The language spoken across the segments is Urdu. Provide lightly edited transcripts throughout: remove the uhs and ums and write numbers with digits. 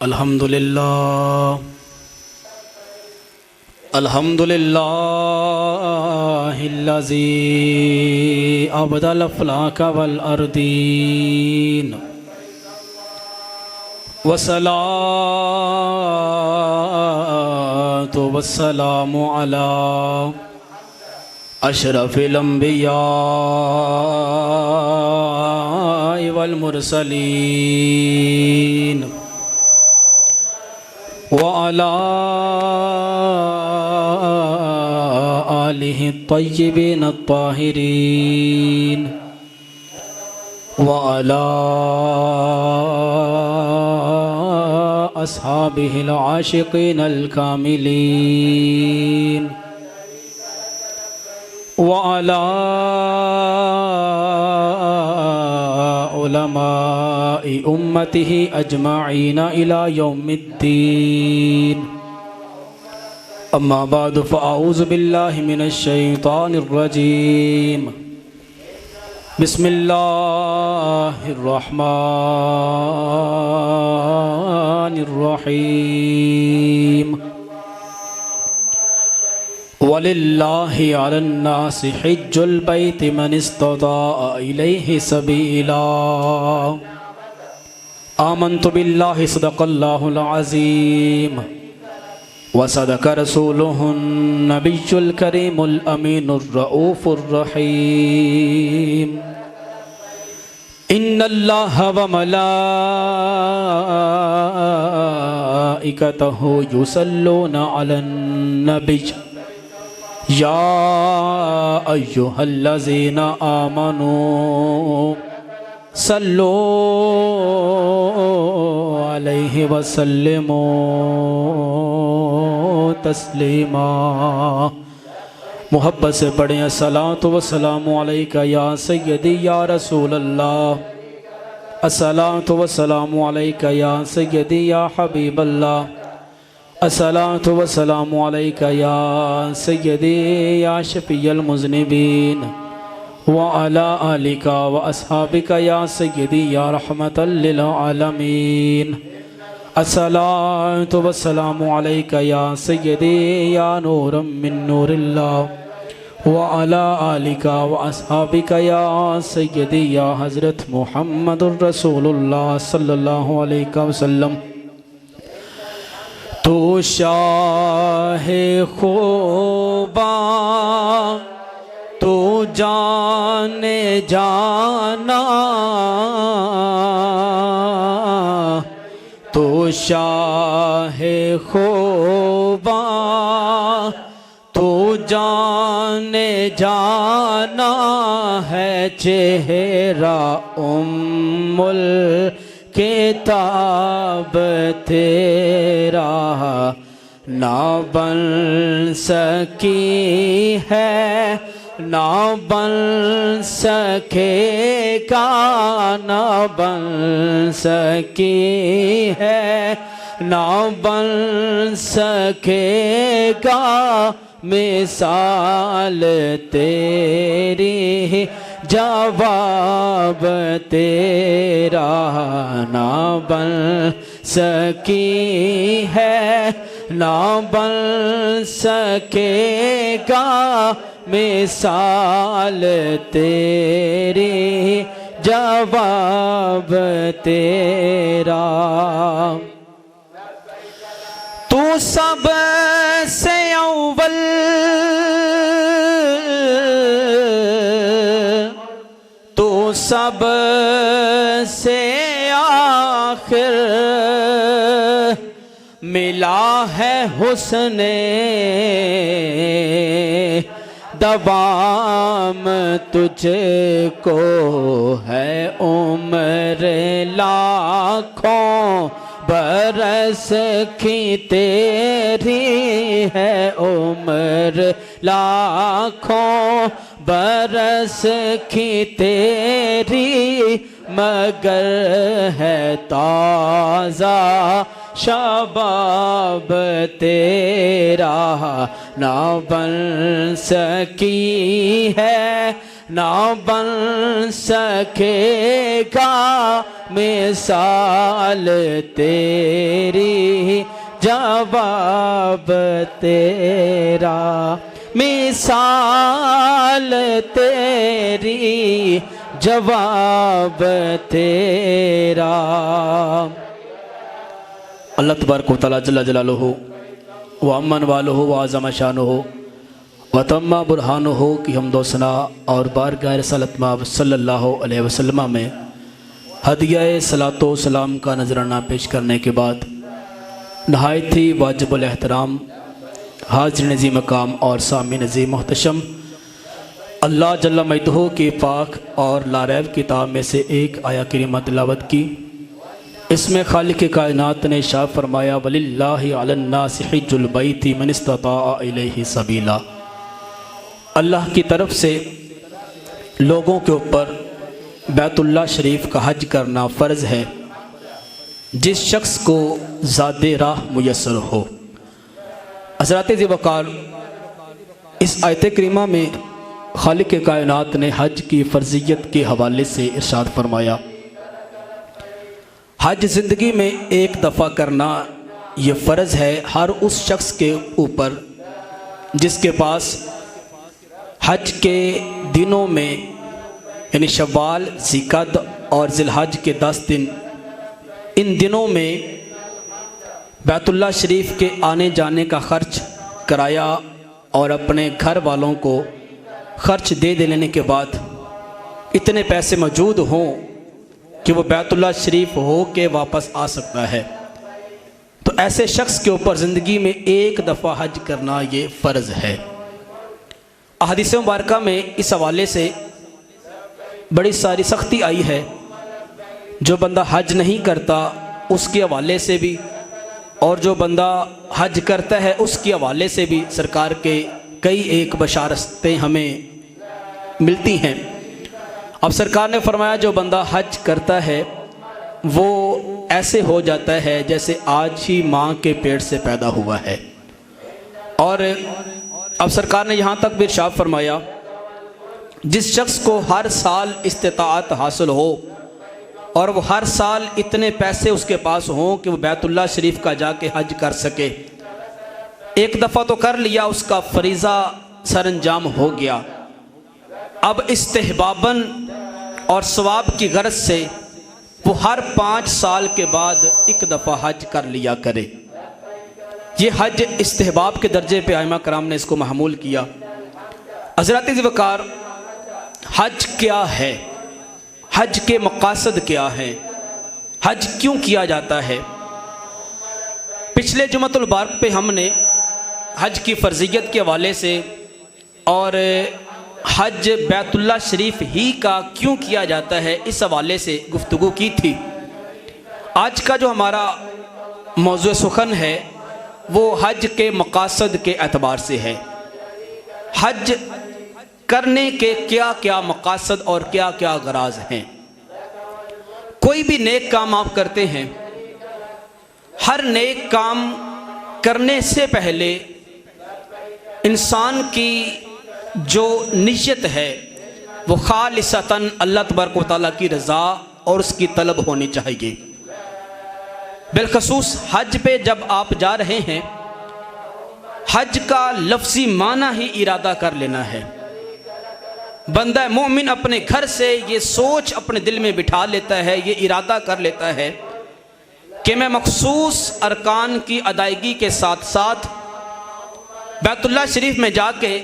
الحمدللہ الذی ابدع الافلاک والارضین والصلاة والسلام علی اشرف الانبیاء والمرسلین وعلى آلہ الطیبین الطاہرین وعلى اصحابہ العاشقین الکاملین وعلى علماء امتہ اجمعین الى یوم الدین اما بعد فاعوذ باللہ من الشیطان الرجیم بسم اللہ الرحمن الرحیم وَلِلَّهِ عَلَى النَّاسِ حِجُّ الْبَيْتِ مَنِ اسْتَطَاعَ إِلَيْهِ سَبِيلًا آمنت بِاللَّهِ صدق اللَّهُ الْعَظِيمُ وصدق رسوله النبي الكريم الأمين الرؤوف الرحيم إن الله وملائكته يصلون على النبي يا أيها الذين آمنوا صلوا عليه وسلموا تسلیما محبت سے پڑھیں الصلاۃ والسلام علیکہ یا سیدی یا رسول اللہ الصلاۃ والسلام علیکہ یا سیدی یا حبیب اللہ الصلاۃ والسلام علیکہ یا سیدی یا شفیع المذنبین وعلی آلک واصحابک یا سیدی یا رحمۃ للعالمین الصلاۃ والسلام علیکہ یا سیدی یا نور من نور اللہ وعلی آلک واصحابک یا سیدی یا حضرت محمد الرسول اللہ صلی اللہ علیہ وسلم تو شاہ خوباں تو جان جانا تو شاہ خوباں تو جان جانا ہے چہرہ ام الکتاب تیرا نہ بن سکی ہے نہ بن سکے گا نہ بن سکی ہے نہ بن سکے گا مثال تیری جواب تیرا نہ بن سکی ہے نہ بن سکے گا مثال تیری جواب تیرا تو سب سے اول تو سب سے آخر ملا ہے حسن دوام تجھ کو ہے عمر لاکھوں برس کی تیری ہے عمر لاکھوں برس کی تیری مگر ہے تازہ شباب تیرا نہ بن سکی ہے نہ بن سکے گا مثال تیری جواب تیرا مثال تیری جواب تیرا۔ اللہ تبارک و تعالیٰ جل جلالہ وعمن والہ وعظم شانہ وتم برہانہ کی حمد و ثنا اور بارگاہ رسالت مآب صلی اللہ علیہ وسلم میں ہدیہ صلاۃ و سلام کا نذرانہ پیش کرنے کے بعد نہایت ہی واجب الاحترام حاضرین عظیم مقام اور سامعین عظیم محتشم، اللہ جل مجدہ کی پاک اور لاریب کتاب میں سے ایک آیہ کریمہ تلاوت کی۔ اس میں خالق کائنات نے ارشاد فرمایا وَلِلَّهِ عَلَى النَّاسِ حِجُّ الْبَيْتِ مَنِ اسْتَطَاعَ إِلَيْهِ سَبِيلًا، اللہ کی طرف سے لوگوں کے اوپر بیت اللہ شریف کا حج کرنا فرض ہے جس شخص کو زاد راہ میسر ہو۔ حضرات ذی وقار، اس آیت کریمہ میں خالق کائنات نے حج کی فرضیت کے حوالے سے ارشاد فرمایا حج زندگی میں ایک دفعہ کرنا یہ فرض ہے ہر اس شخص کے اوپر جس کے پاس حج کے دنوں میں یعنی شوال، ذیقعد اور ذی الحج کے 10 دن، ان دنوں میں بیت اللہ شریف کے آنے جانے کا خرچ، کرایہ اور اپنے گھر والوں کو خرچ دے لینے کے بعد اتنے پیسے موجود ہوں کہ وہ بیت اللہ شریف ہو کے واپس آ سکتا ہے، تو ایسے شخص کے اوپر زندگی میں ایک دفعہ حج کرنا یہ فرض ہے۔ احادیث مبارکہ میں اس حوالے سے بڑی ساری سختی آئی ہے، جو بندہ حج نہیں کرتا اس کے حوالے سے بھی اور جو بندہ حج کرتا ہے اس کے حوالے سے بھی سرکار کے کئی ایک بشارتیں ہمیں ملتی ہیں۔ اب سرکار نے فرمایا جو بندہ حج کرتا ہے وہ ایسے ہو جاتا ہے جیسے آج ہی ماں کے پیٹ سے پیدا ہوا ہے، اور اب سرکار نے یہاں تک بھی ارشاد فرمایا جس شخص کو ہر سال استطاعت حاصل ہو اور وہ ہر سال اتنے پیسے اس کے پاس ہوں کہ وہ بیت اللہ شریف کا جا کے حج کر سکے، ایک دفعہ تو کر لیا، اس کا فریضہ سر انجام ہو گیا، اب استحباباً اور ثواب کی غرض سے وہ ہر 5 سال کے بعد ایک دفعہ حج کر لیا کرے۔ یہ حج استحباب کے درجے پہ ائمہ کرام نے اس کو محمول کیا۔ حضرات ذی وقار، حج کیا ہے؟ حج کے مقاصد کیا ہیں؟ حج کیوں کیا جاتا ہے؟ پچھلے جمعۃ البارک پہ ہم نے حج کی فرضیت کے حوالے سے اور حج بیت اللہ شریف ہی کا کیوں کیا جاتا ہے اس حوالے سے گفتگو کی تھی۔ آج کا جو ہمارا موضوع سخن ہے وہ حج کے مقاصد کے اعتبار سے ہے۔ حج کرنے کے کیا کیا مقاصد اور کیا کیا غراض ہیں؟ کوئی بھی نیک کام آپ کرتے ہیں، ہر نیک کام کرنے سے پہلے انسان کی جو نیت ہے وہ خالصتاً اللہ تبارک و تعالیٰ کی رضا اور اس کی طلب ہونی چاہیے۔ بالخصوص حج پہ جب آپ جا رہے ہیں، حج کا لفظی معنی ہی ارادہ کر لینا ہے۔ بندہ مومن اپنے گھر سے یہ سوچ اپنے دل میں بٹھا لیتا ہے، یہ ارادہ کر لیتا ہے کہ میں مخصوص ارکان کی ادائیگی کے ساتھ ساتھ بیت اللہ شریف میں جا کے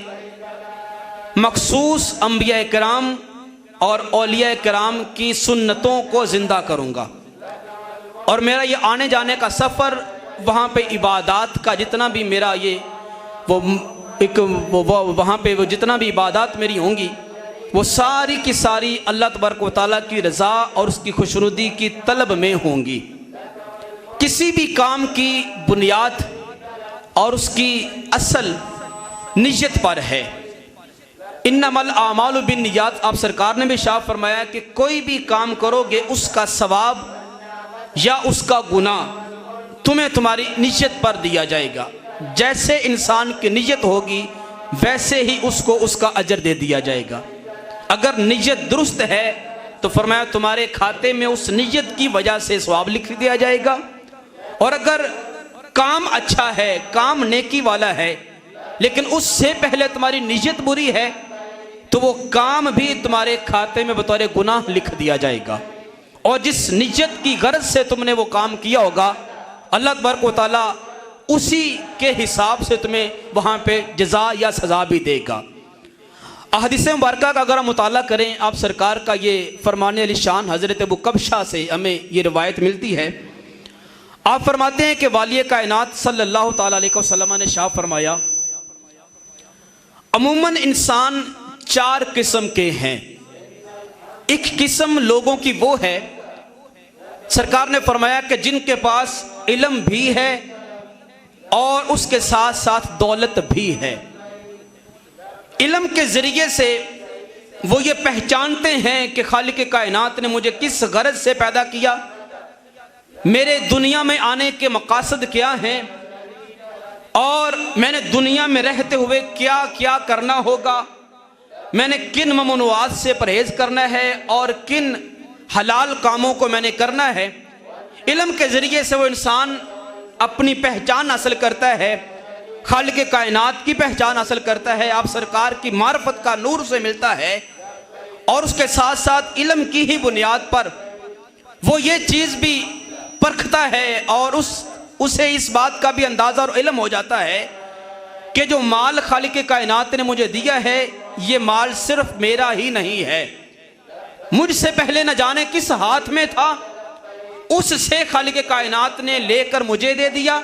مخصوص انبیاء کرام اور اولیاء کرام کی سنتوں کو زندہ کروں گا، اور میرا یہ آنے جانے کا سفر وہاں پہ عبادات کا جتنا بھی میرا وہاں پہ وہ جتنا بھی عبادات میری ہوں گی وہ ساری کی ساری اللہ تبارک و تعالیٰ کی رضا اور اس کی خوشنودی کی طلب میں ہوں گی۔ کسی بھی کام کی بنیاد اور اس کی اصل نیت پر ہے۔ انما الاعمال بالنیات، آپ سرکار نے بھی ارشاد فرمایا کہ کوئی بھی کام کرو گے اس کا ثواب یا اس کا گناہ تمہیں تمہاری نیت پر دیا جائے گا۔ جیسے انسان کی نیت ہوگی ویسے ہی اس کو اس کا اجر دے دیا جائے گا۔ اگر نیت درست ہے تو فرمایا تمہارے کھاتے میں اس نیت کی وجہ سے ثواب لکھ دیا جائے گا، اور اگر کام اچھا ہے، کام نیکی والا ہے، لیکن اس سے پہلے تمہاری نیت بری ہے تو وہ کام بھی تمہارے کھاتے میں بطور گناہ لکھ دیا جائے گا۔ اور جس نیت کی غرض سے تم نے وہ کام کیا ہوگا، اللہ تبارک و تعالیٰ اسی کے حساب سے تمہیں وہاں پہ جزا یا سزا بھی دے گا۔ احادیث مبارکہ کا اگر ہم مطالعہ کریں، آپ سرکار کا یہ فرمان علی شان حضرت ابو قبشہ سے ہمیں یہ روایت ملتی ہے۔ آپ فرماتے ہیں کہ والی کائنات صلی اللہ تعالیٰ علیہ وسلم نے شاہ فرمایا، عموماً انسان 4 قسم کے ہیں۔ ایک قسم لوگوں کی وہ ہے، سرکار نے فرمایا کہ جن کے پاس علم بھی ہے اور اس کے ساتھ ساتھ دولت بھی ہے۔ علم کے ذریعے سے وہ یہ پہچانتے ہیں کہ خالق کائنات نے مجھے کس غرض سے پیدا کیا، میرے دنیا میں آنے کے مقاصد کیا ہیں، اور میں نے دنیا میں رہتے ہوئے کیا کیا کرنا ہوگا، میں نے کن ممنوعات سے پرہیز کرنا ہے اور کن حلال کاموں کو میں نے کرنا ہے۔ علم کے ذریعے سے وہ انسان اپنی پہچان حاصل کرتا ہے، خالق کائنات کی پہچان حاصل کرتا ہے، آپ سرکار کی معرفت کا نور سے ملتا ہے، اور اس کے ساتھ ساتھ علم کی ہی بنیاد پر وہ یہ چیز بھی پرکھتا ہے اور اسے اس بات کا بھی اندازہ اور علم ہو جاتا ہے کہ جو مال خالق کائنات نے مجھے دیا ہے یہ مال صرف میرا ہی نہیں ہے، مجھ سے پہلے نہ جانے کس ہاتھ میں تھا، اس سے خالق کائنات نے لے کر مجھے دے دیا،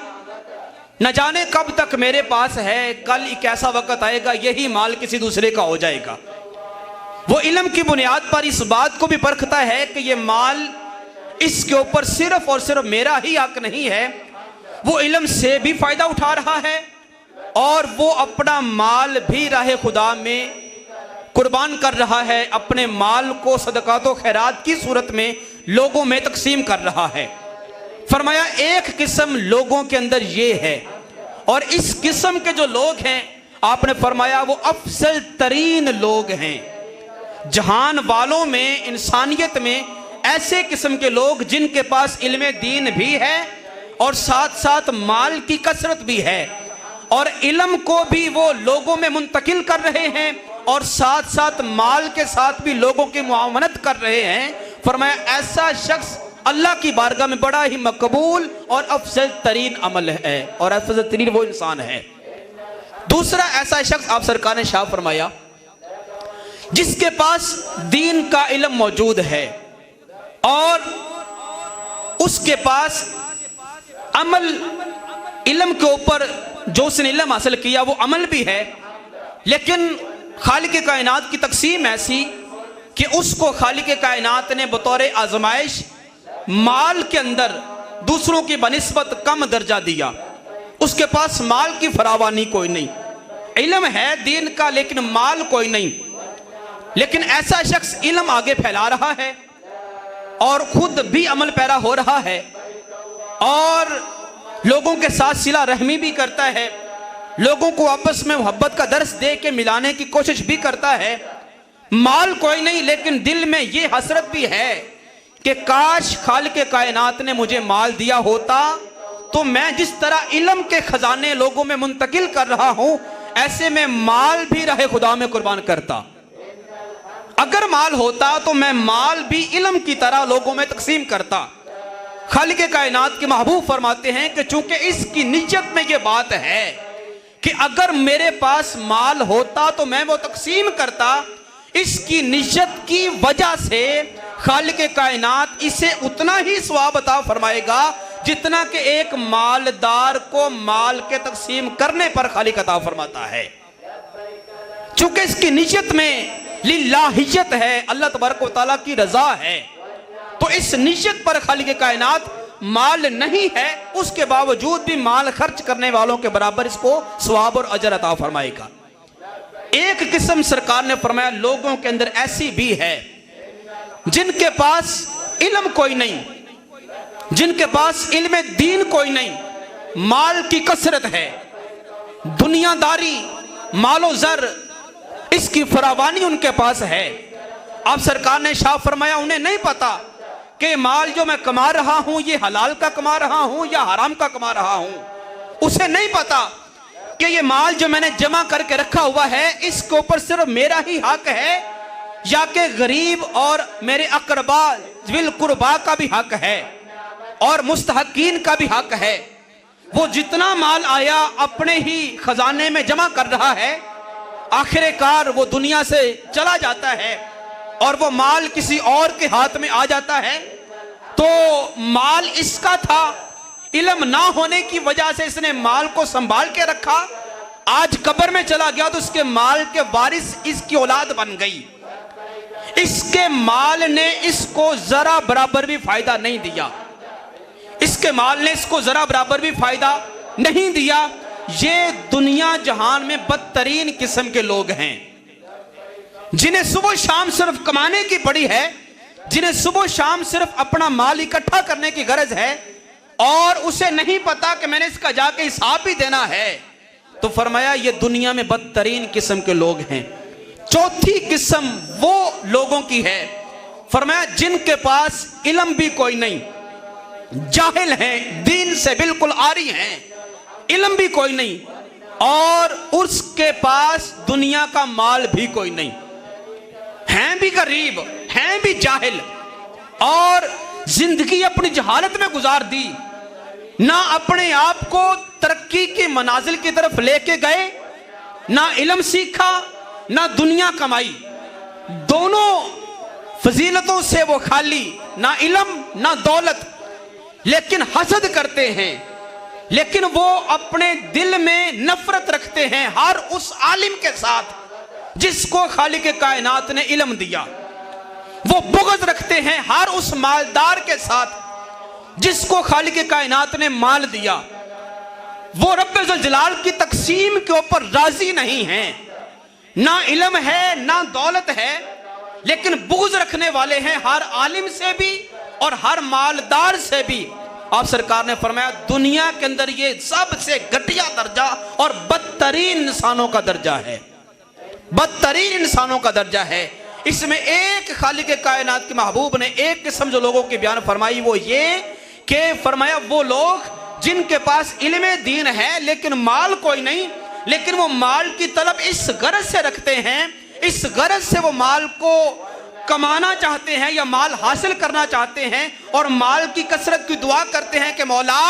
نہ جانے کب تک میرے پاس ہے، کل ایک ایسا وقت آئے گا یہی مال کسی دوسرے کا ہو جائے گا۔ وہ علم کی بنیاد پر اس بات کو بھی پرکھتا ہے کہ یہ مال اس کے اوپر صرف اور صرف میرا ہی حق نہیں ہے، وہ علم سے بھی فائدہ اٹھا رہا ہے اور وہ اپنا مال بھی راہ خدا میں قربان کر رہا ہے، اپنے مال کو صدقات و خیرات کی صورت میں لوگوں میں تقسیم کر رہا ہے۔ فرمایا ایک قسم لوگوں کے اندر یہ ہے، اور اس قسم کے جو لوگ ہیں آپ نے فرمایا وہ افضل ترین لوگ ہیں جہان والوں میں، انسانیت میں، ایسے قسم کے لوگ جن کے پاس علم دین بھی ہے اور ساتھ ساتھ مال کی کثرت بھی ہے، اور علم کو بھی وہ لوگوں میں منتقل کر رہے ہیں اور ساتھ ساتھ مال کے ساتھ بھی لوگوں کی معاونت کر رہے ہیں۔ فرمایا ایسا شخص اللہ کی بارگاہ میں بڑا ہی مقبول اور افضل ترین عمل ہے، اور افضل ترین وہ انسان ہے۔ دوسرا ایسا شخص آپ سرکار نے شاہ فرمایا جس کے پاس دین کا علم موجود ہے اور اس کے پاس عمل، علم کے اوپر جو اس نے علم حاصل کیا وہ عمل بھی ہے، لیکن خالق کائنات کی تقسیم ایسی کہ اس کو خالق کائنات نے بطور آزمائش مال کے اندر دوسروں کی بنسبت کم درجہ دیا، اس کے پاس مال کی فراوانی کوئی نہیں، علم ہے دین کا لیکن مال کوئی نہیں، لیکن ایسا شخص علم آگے پھیلا رہا ہے اور خود بھی عمل پیرا ہو رہا ہے اور لوگوں کے ساتھ صلہ رحمی بھی کرتا ہے، لوگوں کو آپس میں محبت کا درس دے کے ملانے کی کوشش بھی کرتا ہے، مال کوئی نہیں لیکن دل میں یہ حسرت بھی ہے کہ کاش خالق کائنات نے مجھے مال دیا ہوتا تو میں جس طرح علم کے خزانے لوگوں میں منتقل کر رہا ہوں ایسے میں مال بھی راہ خدا میں قربان کرتا، اگر مال ہوتا تو میں مال بھی علم کی طرح لوگوں میں تقسیم کرتا۔ خالق کائنات کے محبوب فرماتے ہیں کہ چونکہ اس کی نیت میں یہ بات ہے کہ اگر میرے پاس مال ہوتا تو میں وہ تقسیم کرتا، اس کی نیت کی وجہ سے خالق کائنات اسے اتنا ہی ثواب عطا فرمائے گا جتنا کہ ایک مالدار کو مال کے تقسیم کرنے پر خالق عطا فرماتا ہے۔ چونکہ اس کی نیت میں للہیت ہے، اللہ تبارک و تعالیٰ کی رضا ہے، تو اس نیت پر خالق کائنات مال نہیں ہے، اس کے باوجود بھی مال خرچ کرنے والوں کے برابر اس کو ثواب اور اجر عطا فرمائے گا۔ ایک قسم سرکار نے فرمایا لوگوں کے اندر ایسی بھی ہے جن کے پاس علم کوئی نہیں، جن کے پاس علم دین کوئی نہیں، مال کی کثرت ہے، دنیا داری، مال و زر، اس کی فراوانی ان کے پاس ہے، آپ سرکار نے ارشاد فرمایا انہیں نہیں پتا کہ مال جو میں کما رہا ہوں یہ حلال کا کما رہا ہوں یا حرام کا کما رہا ہوں. اسے نہیں پتا کہ یہ مال جو میں نے جمع کر کے رکھا ہوا ہے اس کے اوپر صرف میرا ہی حق ہے یا کہ غریب اور میرے اقربا ذوی القربا کا بھی حق ہے اور مستحقین کا بھی حق ہے. وہ جتنا مال آیا اپنے ہی خزانے میں جمع کر رہا ہے, آخر کار وہ دنیا سے چلا جاتا ہے اور وہ مال کسی اور کے ہاتھ میں آ جاتا ہے. تو مال اس کا تھا, علم نہ ہونے کی وجہ سے اس نے مال کو سنبھال کے رکھا, آج قبر میں چلا گیا تو اس کے مال کے وارث اس کی اولاد بن گئی. اس کے مال نے اس کو ذرا برابر بھی فائدہ نہیں دیا, اس کے مال نے اس کو ذرا برابر بھی فائدہ نہیں دیا. یہ دنیا جہان میں بدترین قسم کے لوگ ہیں جنہیں صبح شام صرف کمانے کی پڑی ہے, جنہیں صبح شام صرف اپنا مال اکٹھا کرنے کی غرض ہے اور اسے نہیں پتا کہ میں نے اس کا جا کے حساب بھی دینا ہے. تو فرمایا یہ دنیا میں بدترین قسم کے لوگ ہیں. چوتھی قسم وہ لوگوں کی ہے, فرمایا جن کے پاس علم بھی کوئی نہیں, جاہل ہیں, دین سے بالکل عاری ہیں, علم بھی کوئی نہیں اور اس کے پاس دنیا کا مال بھی کوئی نہیں, ہیں بھی غریب, ہیں بھی جاہل اور زندگی اپنی جہالت میں گزار دی, نہ اپنے آپ کو ترقی کی منازل کی طرف لے کے گئے, نہ علم سیکھا نہ دنیا کمائی. دونوں فضیلتوں سے وہ خالی, نہ علم نہ دولت, لیکن حسد کرتے ہیں, لیکن وہ اپنے دل میں نفرت رکھتے ہیں ہر اس عالم کے ساتھ جس کو خالق کائنات نے علم دیا. وہ بغض رکھتے ہیں ہر اس مالدار کے ساتھ جس کو خالق کائنات نے مال دیا. وہ رب ذوالجلال کی تقسیم کے اوپر راضی نہیں ہیں, نہ علم ہے نہ دولت ہے, لیکن بغض رکھنے والے ہیں ہر عالم سے بھی اور ہر مالدار سے بھی. آپ سرکار نے فرمایا دنیا کے اندر یہ سب سے گھٹیا درجہ اور بدترین انسانوں کا درجہ ہے, بدترین انسانوں کا درجہ ہے. اس میں ایک خالق کائنات کے محبوب نے ایک قسم جو لوگوں کی بیان فرمائی وہ یہ کہ فرمایا وہ لوگ جن کے پاس علم دین ہے لیکن مال کوئی نہیں, لیکن وہ مال کی طلب اس غرض سے رکھتے ہیں, اس غرض سے وہ مال کو کمانا چاہتے ہیں یا مال حاصل کرنا چاہتے ہیں اور مال کی کثرت کی دعا کرتے ہیں کہ مولا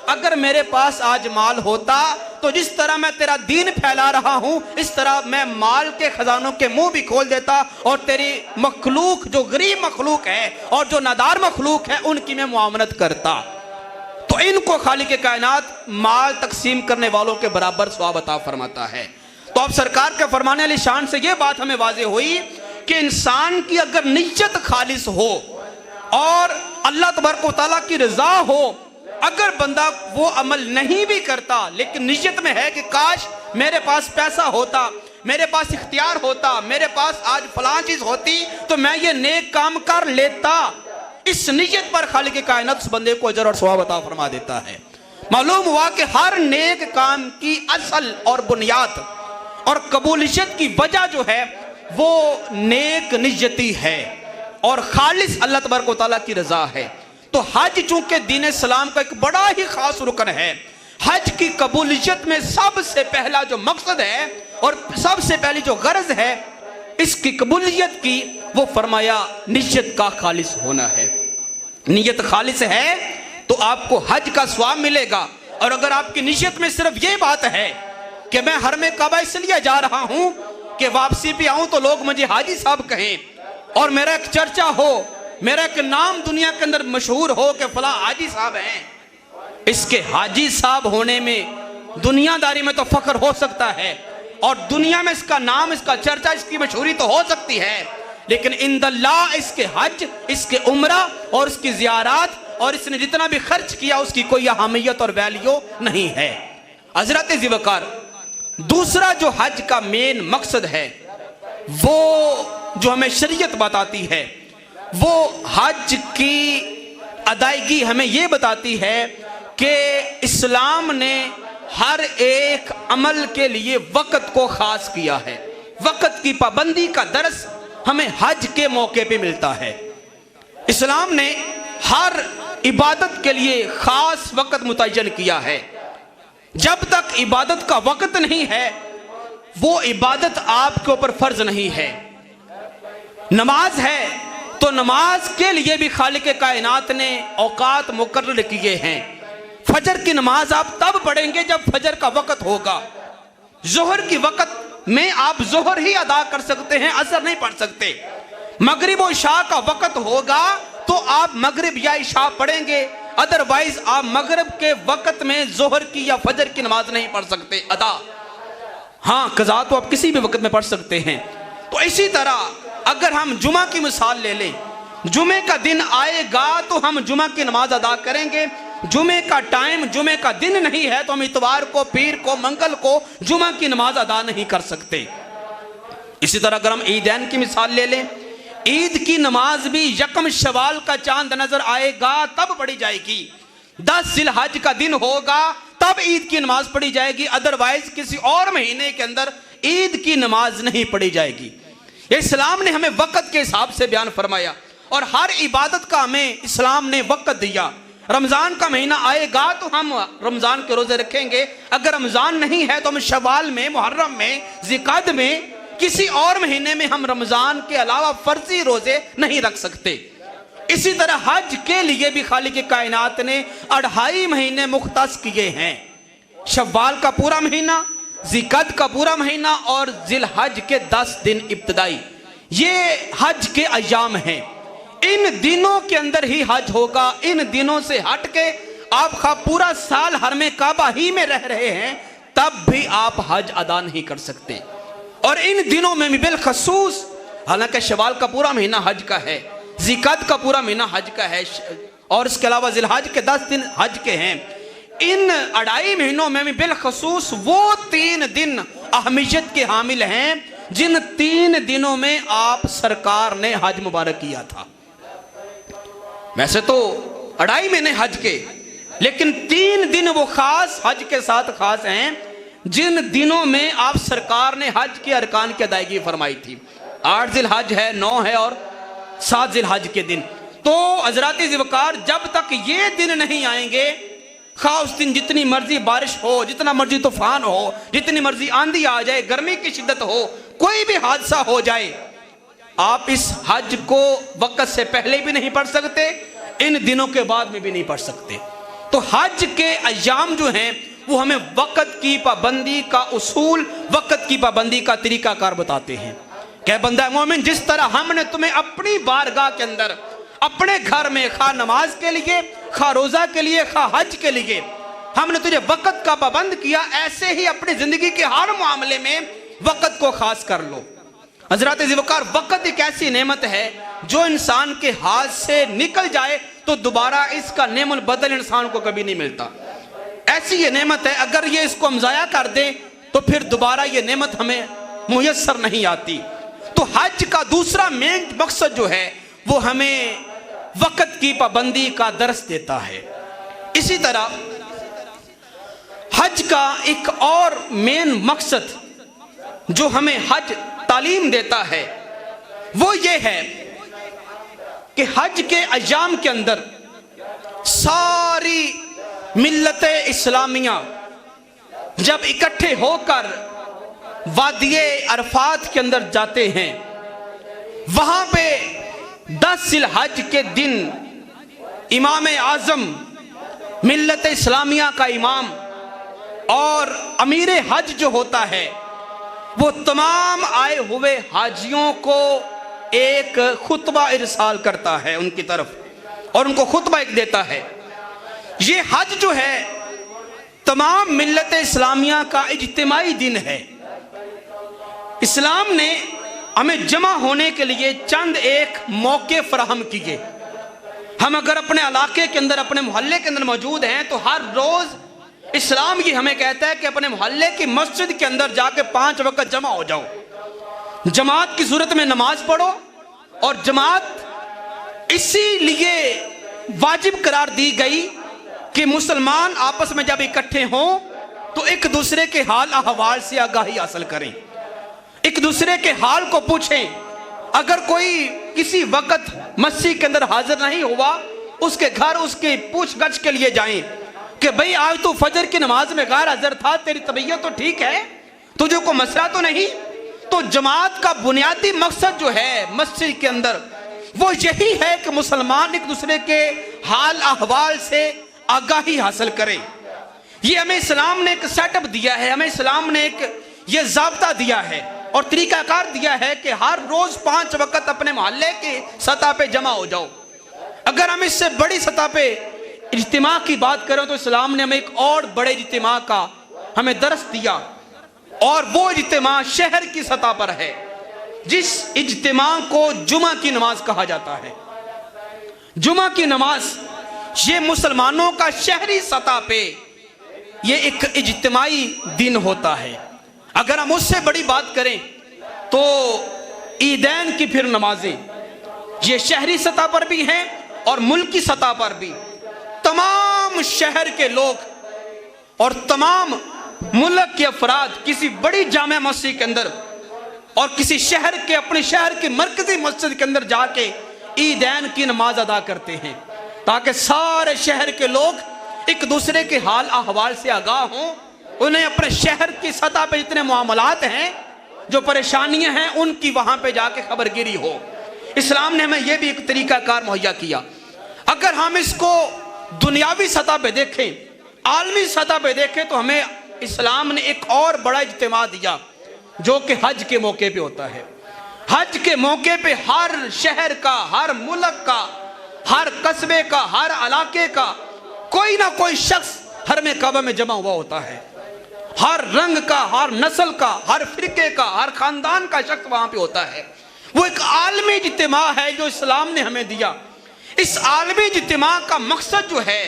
اگر میرے پاس آج مال ہوتا تو جس طرح میں تیرا دین پھیلا رہا ہوں اس طرح میں مال کے خزانوں کے منہ بھی کھول دیتا اور تیری مخلوق جو غریب مخلوق ہے اور جو نادار مخلوق ہے ان کی میں معاونت کرتا. تو ان کو خالق کائنات مال تقسیم کرنے والوں کے برابر ثواب عطا فرماتا ہے. تو اب سرکار کے فرمانے علی شان سے یہ بات ہمیں واضح ہوئی کہ انسان کی اگر نیت خالص ہو اور اللہ تبارک و تعالیٰ کی رضا ہو, اگر بندہ وہ عمل نہیں بھی کرتا لیکن نیت میں ہے کہ کاش میرے پاس پیسہ ہوتا, میرے پاس اختیار ہوتا, میرے پاس آج فلاں چیز ہوتی تو میں یہ نیک کام کر لیتا, اس نیت پر خالق کائنات اس بندے کو اجر اور ثواب عطا فرما دیتا ہے. معلوم ہوا کہ ہر نیک کام کی اصل اور بنیاد اور قبولیت کی وجہ جو ہے وہ نیک نیتی ہے اور خالص اللہ تبارک و تعالیٰ کی رضا ہے. تو حج چونکہ دین اسلام کا ایک بڑا ہی خاص رکن ہے, حج کی قبولیت میں سب سے پہلا جو مقصد ہے اور سب سے پہلی جو غرض ہے اس کی قبولیت کی وہ فرمایا نیت کا خالص ہونا ہے. نیت خالص ہے تو آپ کو حج کا ثواب ملے گا, اور اگر آپ کی نیت میں صرف یہ بات ہے کہ میں حرم کعبہ اس لیے جا رہا ہوں کہ واپسی پہ آؤں تو لوگ مجھے حاجی صاحب کہیں اور میرا ایک چرچا ہو, میرا ایک نام دنیا کے اندر مشہور ہو کہ فلاں حاجی صاحب ہیں, اس کے حاجی صاحب ہونے میں دنیا داری میں تو فخر ہو سکتا ہے اور دنیا میں اس کا نام, اس کا چرچا, اس کی مشہوری تو ہو سکتی ہے, لیکن عند اللہ اس کے حج, اس کے عمرہ اور اس کی زیارات اور اس نے جتنا بھی خرچ کیا اس کی کوئی اہمیت اور ویلیو نہیں ہے. حضرت ذی وقار دوسرا جو حج کا مین مقصد ہے وہ جو ہمیں شریعت بتاتی ہے وہ حج کی ادائیگی ہمیں یہ بتاتی ہے کہ اسلام نے ہر ایک عمل کے لیے وقت کو خاص کیا ہے. وقت کی پابندی کا درس ہمیں حج کے موقع پہ ملتا ہے۔ اسلام نے ہر عبادت کے لیے خاص وقت متعین کیا ہے۔ جب تک عبادت کا وقت نہیں ہے وہ عبادت آپ کے اوپر فرض نہیں ہے۔ نماز ہے تو نماز کے لیے بھی خالق کائنات نے اوقات مقرر کیے ہیں۔ فجر کی نماز آپ تب پڑھیں گے جب فجر کا وقت ہوگا۔ ظہر کی وقت میں آپ ظہر ہی ادا کر سکتے ہیں، عصر نہیں پڑھ سکتے۔ مغرب و عشاء کا وقت ہوگا تو آپ مغرب یا عشاء پڑھیں گے، ادروائز آپ مغرب کے وقت میں ظہر کی یا فجر کی نماز نہیں پڑھ سکتے ادا۔ ہاں قضا تو آپ کسی بھی وقت میں پڑھ سکتے ہیں۔ تو اسی طرح اگر ہم جمعہ کی مثال لے لیں، جمعے کا دن آئے گا تو ہم جمعہ کی نماز ادا کریں گے۔ جمعے کا ٹائم، جمعے کا دن نہیں ہے تو ہم اتوار کو، پیر کو، منگل کو جمعہ کی نماز ادا نہیں کر سکتے۔ اسی طرح اگر ہم عیدین کی مثال لے لیں، عید کی نماز بھی یکم شوال کا چاند نظر آئے گا تب پڑھی جائے گی، 10 ذی الحج کا دن ہوگا تب عید کی نماز پڑھی جائے گی، ادروائز کسی اور مہینے کے اندر عید کی نماز نہیں پڑھی جائے گی۔ اسلام نے ہمیں وقت کے حساب سے بیان فرمایا اور ہر عبادت کا ہمیں اسلام نے وقت دیا۔ رمضان کا مہینہ آئے گا تو ہم رمضان کے روزے رکھیں گے، اگر رمضان نہیں ہے تو ہم شوال میں، محرم میں، ذوالقعدہ میں، کسی اور مہینے میں ہم رمضان کے علاوہ فرضی روزے نہیں رکھ سکتے۔ اسی طرح حج کے لیے بھی خالق کائنات نے 2.5 مہینے مختص کیے ہیں، شوال کا پورا مہینہ، ذوالقعدہ کا پورا مہینہ اور ذی الحج کے 10 دن ابتدائی، یہ حج کے ایام ہیں۔ ان دنوں کے اندر ہی حج ہوگا۔ ان دنوں سے ہٹ کے آپ پورا سال حرم کعبہ ہی میں رہ رہے ہیں تب بھی آپ حج ادا نہیں کر سکتے۔ اور ان دنوں میں بھی بالخصوص، حالانکہ شوال کا پورا مہینہ حج کا ہے، ذوالقعدہ کا پورا مہینہ حج کا ہے اور اس کے علاوہ ذی الحج کے 10 دن حج کے ہیں، ان 2.5 مہینوں میں بھی بالخصوص وہ 3 دن اہمیت کے حامل ہیں جن 3 دنوں میں آپ سرکار نے حج مبارک کیا تھا۔ ویسے تو 2.5 مہینے حج کے، لیکن 3 دن وہ خاص حج کے ساتھ خاص ہیں جن دنوں میں آپ سرکار نے حج کے ارکان کی ادائیگی فرمائی تھی۔ 8 ذی الحج ہے، 9 ہے اور 7 ذی الحج کے دن۔ تو حضرات ذوالفقار جب تک یہ دن نہیں آئیں گے، خواہ اس دن جتنی مرضی بارش ہو، جتنا مرضی طوفان ہو، جتنی مرضی آندھی آ جائے، گرمی کی شدت ہو، کوئی بھی حادثہ ہو جائے، آپ اس حج کو وقت سے پہلے بھی نہیں پڑھ سکتے، ان دنوں کے بعد میں بھی نہیں پڑھ سکتے۔ تو حج کے ایام جو ہیں وہ ہمیں وقت کی پابندی کا اصول، وقت کی پابندی کا طریقہ کار بتاتے ہیں کہ بندہ مومن، جس طرح ہم نے تمہیں اپنی بارگاہ کے اندر، اپنے گھر میں، خواہ نماز کے لیے، خواہ روزہ کے لیے، خواہ حج کے لیے ہم نے تجھے وقت کا پابند کیا، ایسے ہی اپنی زندگی کے ہر معاملے میں وقت کو خاص کر لو۔ حضرات ذوالفقار، وقت ایک ایسی نعمت ہے جو انسان کے ہاتھ سے نکل جائے تو دوبارہ اس کا نعم البدل انسان کو کبھی نہیں ملتا۔ ایسی یہ نعمت ہے، اگر یہ اس کو ہم ضائع کر دیں تو پھر دوبارہ یہ نعمت ہمیں میسر نہیں آتی۔ تو حج کا دوسرا مین مقصد جو ہے وہ ہمیں وقت کی پابندی کا درس دیتا ہے۔ اسی طرح حج کا ایک اور مین مقصد جو ہمیں حج تعلیم دیتا ہے وہ یہ ہے کہ حج کے ایام کے اندر ساری ملت اسلامیہ جب اکٹھے ہو کر وادی عرفات کے اندر جاتے ہیں، وہاں پہ 10 ذی الحج کے دن امام اعظم ملت اسلامیہ کا امام اور امیر حج جو ہوتا ہے وہ تمام آئے ہوئے حاجیوں کو ایک خطبہ ارسال کرتا ہے ان کی طرف، اور ان کو خطبہ ایک دیتا ہے۔ یہ حج جو ہے تمام ملت اسلامیہ کا اجتماعی دن ہے۔ اسلام نے ہمیں جمع ہونے کے لیے چند ایک موقع فراہم کیے۔ ہم اگر اپنے علاقے کے اندر، اپنے محلے کے اندر موجود ہیں تو ہر روز اسلام یہ ہمیں کہتا ہے کہ اپنے محلے کی مسجد کے اندر جا کے 5 وقت جمع ہو جاؤ، جماعت کی صورت میں نماز پڑھو، اور جماعت اسی لیے واجب قرار دی گئی کہ مسلمان آپس میں جب اکٹھے ہوں تو ایک دوسرے کے حال احوال سے آگاہی حاصل کریں، ایک دوسرے کے حال کو پوچھیں۔ اگر کوئی کسی وقت مسجد کے اندر حاضر نہیں ہوا، اس کے گھر اس کی پوچھ گچھ کے لیے جائیں کہ بھئی آج تو فجر کی نماز میں غیر حاضر تھا، تیری طبیعت تو ٹھیک ہے، تجھے کوئی مسئلہ تو نہیں؟ تو جماعت کا بنیادی مقصد جو ہے مسجد کے اندر وہ یہی ہے کہ مسلمان ایک دوسرے کے حال احوال سے آگاہی حاصل کریں۔ یہ ہمیں اسلام نے ایک سیٹ اپ دیا ہے، ہمیں اسلام نے ایک یہ ضابطہ دیا ہے اور طریقہ کار دیا ہے کہ ہر روز 5 وقت اپنے محلے کے سطح پہ جمع ہو جاؤ۔ اگر ہم اس سے بڑی سطح پہ اجتماع کی بات کریں تو اسلام نے ہمیں ایک اور بڑے اجتماع کا ہمیں درس دیا، اور وہ اجتماع شہر کی سطح پر ہے، جس اجتماع کو جمعہ کی نماز کہا جاتا ہے۔ جمعہ کی نماز یہ مسلمانوں کا شہری سطح پہ یہ ایک اجتماعی دن ہوتا ہے۔ اگر ہم اس سے بڑی بات کریں تو عیدین کی پھر نمازیں یہ شہری سطح پر بھی ہیں اور ملکی سطح پر بھی۔ تمام شہر کے لوگ اور تمام ملک کے افراد کسی بڑی جامع مسجد کے اندر اور کسی شہر کے اپنے شہر کی مرکزی مسجد کے اندر جا کے عیدین کی نماز ادا کرتے ہیں، تاکہ سارے شہر کے لوگ ایک دوسرے کے حال احوال سے آگاہ ہوں، انہیں اپنے شہر کی سطح پہ جتنے معاملات ہیں، جو پریشانیاں ہیں، ان کی وہاں پہ جا کے خبر گیری ہو۔ اسلام نے ہمیں یہ بھی ایک طریقہ کار مہیا کیا۔ اگر ہم اس کو دنیاوی سطح پہ دیکھیں، عالمی سطح پہ دیکھیں، تو ہمیں اسلام نے ایک اور بڑا اجتماع دیا جو کہ حج کے موقع پہ ہوتا ہے۔ حج کے موقع پہ ہر شہر کا، ہر ملک کا، ہر قصبے کا، ہر علاقے کا کوئی نہ کوئی شخص حرم کعبہ میں جمع ہوا ہوتا ہے۔ ہر رنگ کا، ہر نسل کا، ہر فرقے کا، ہر خاندان کا شخص وہاں پہ ہوتا ہے۔ وہ ایک عالمی اجتماع ہے جو اسلام نے ہمیں دیا۔ اس عالمی اجتماع کا مقصد جو ہے،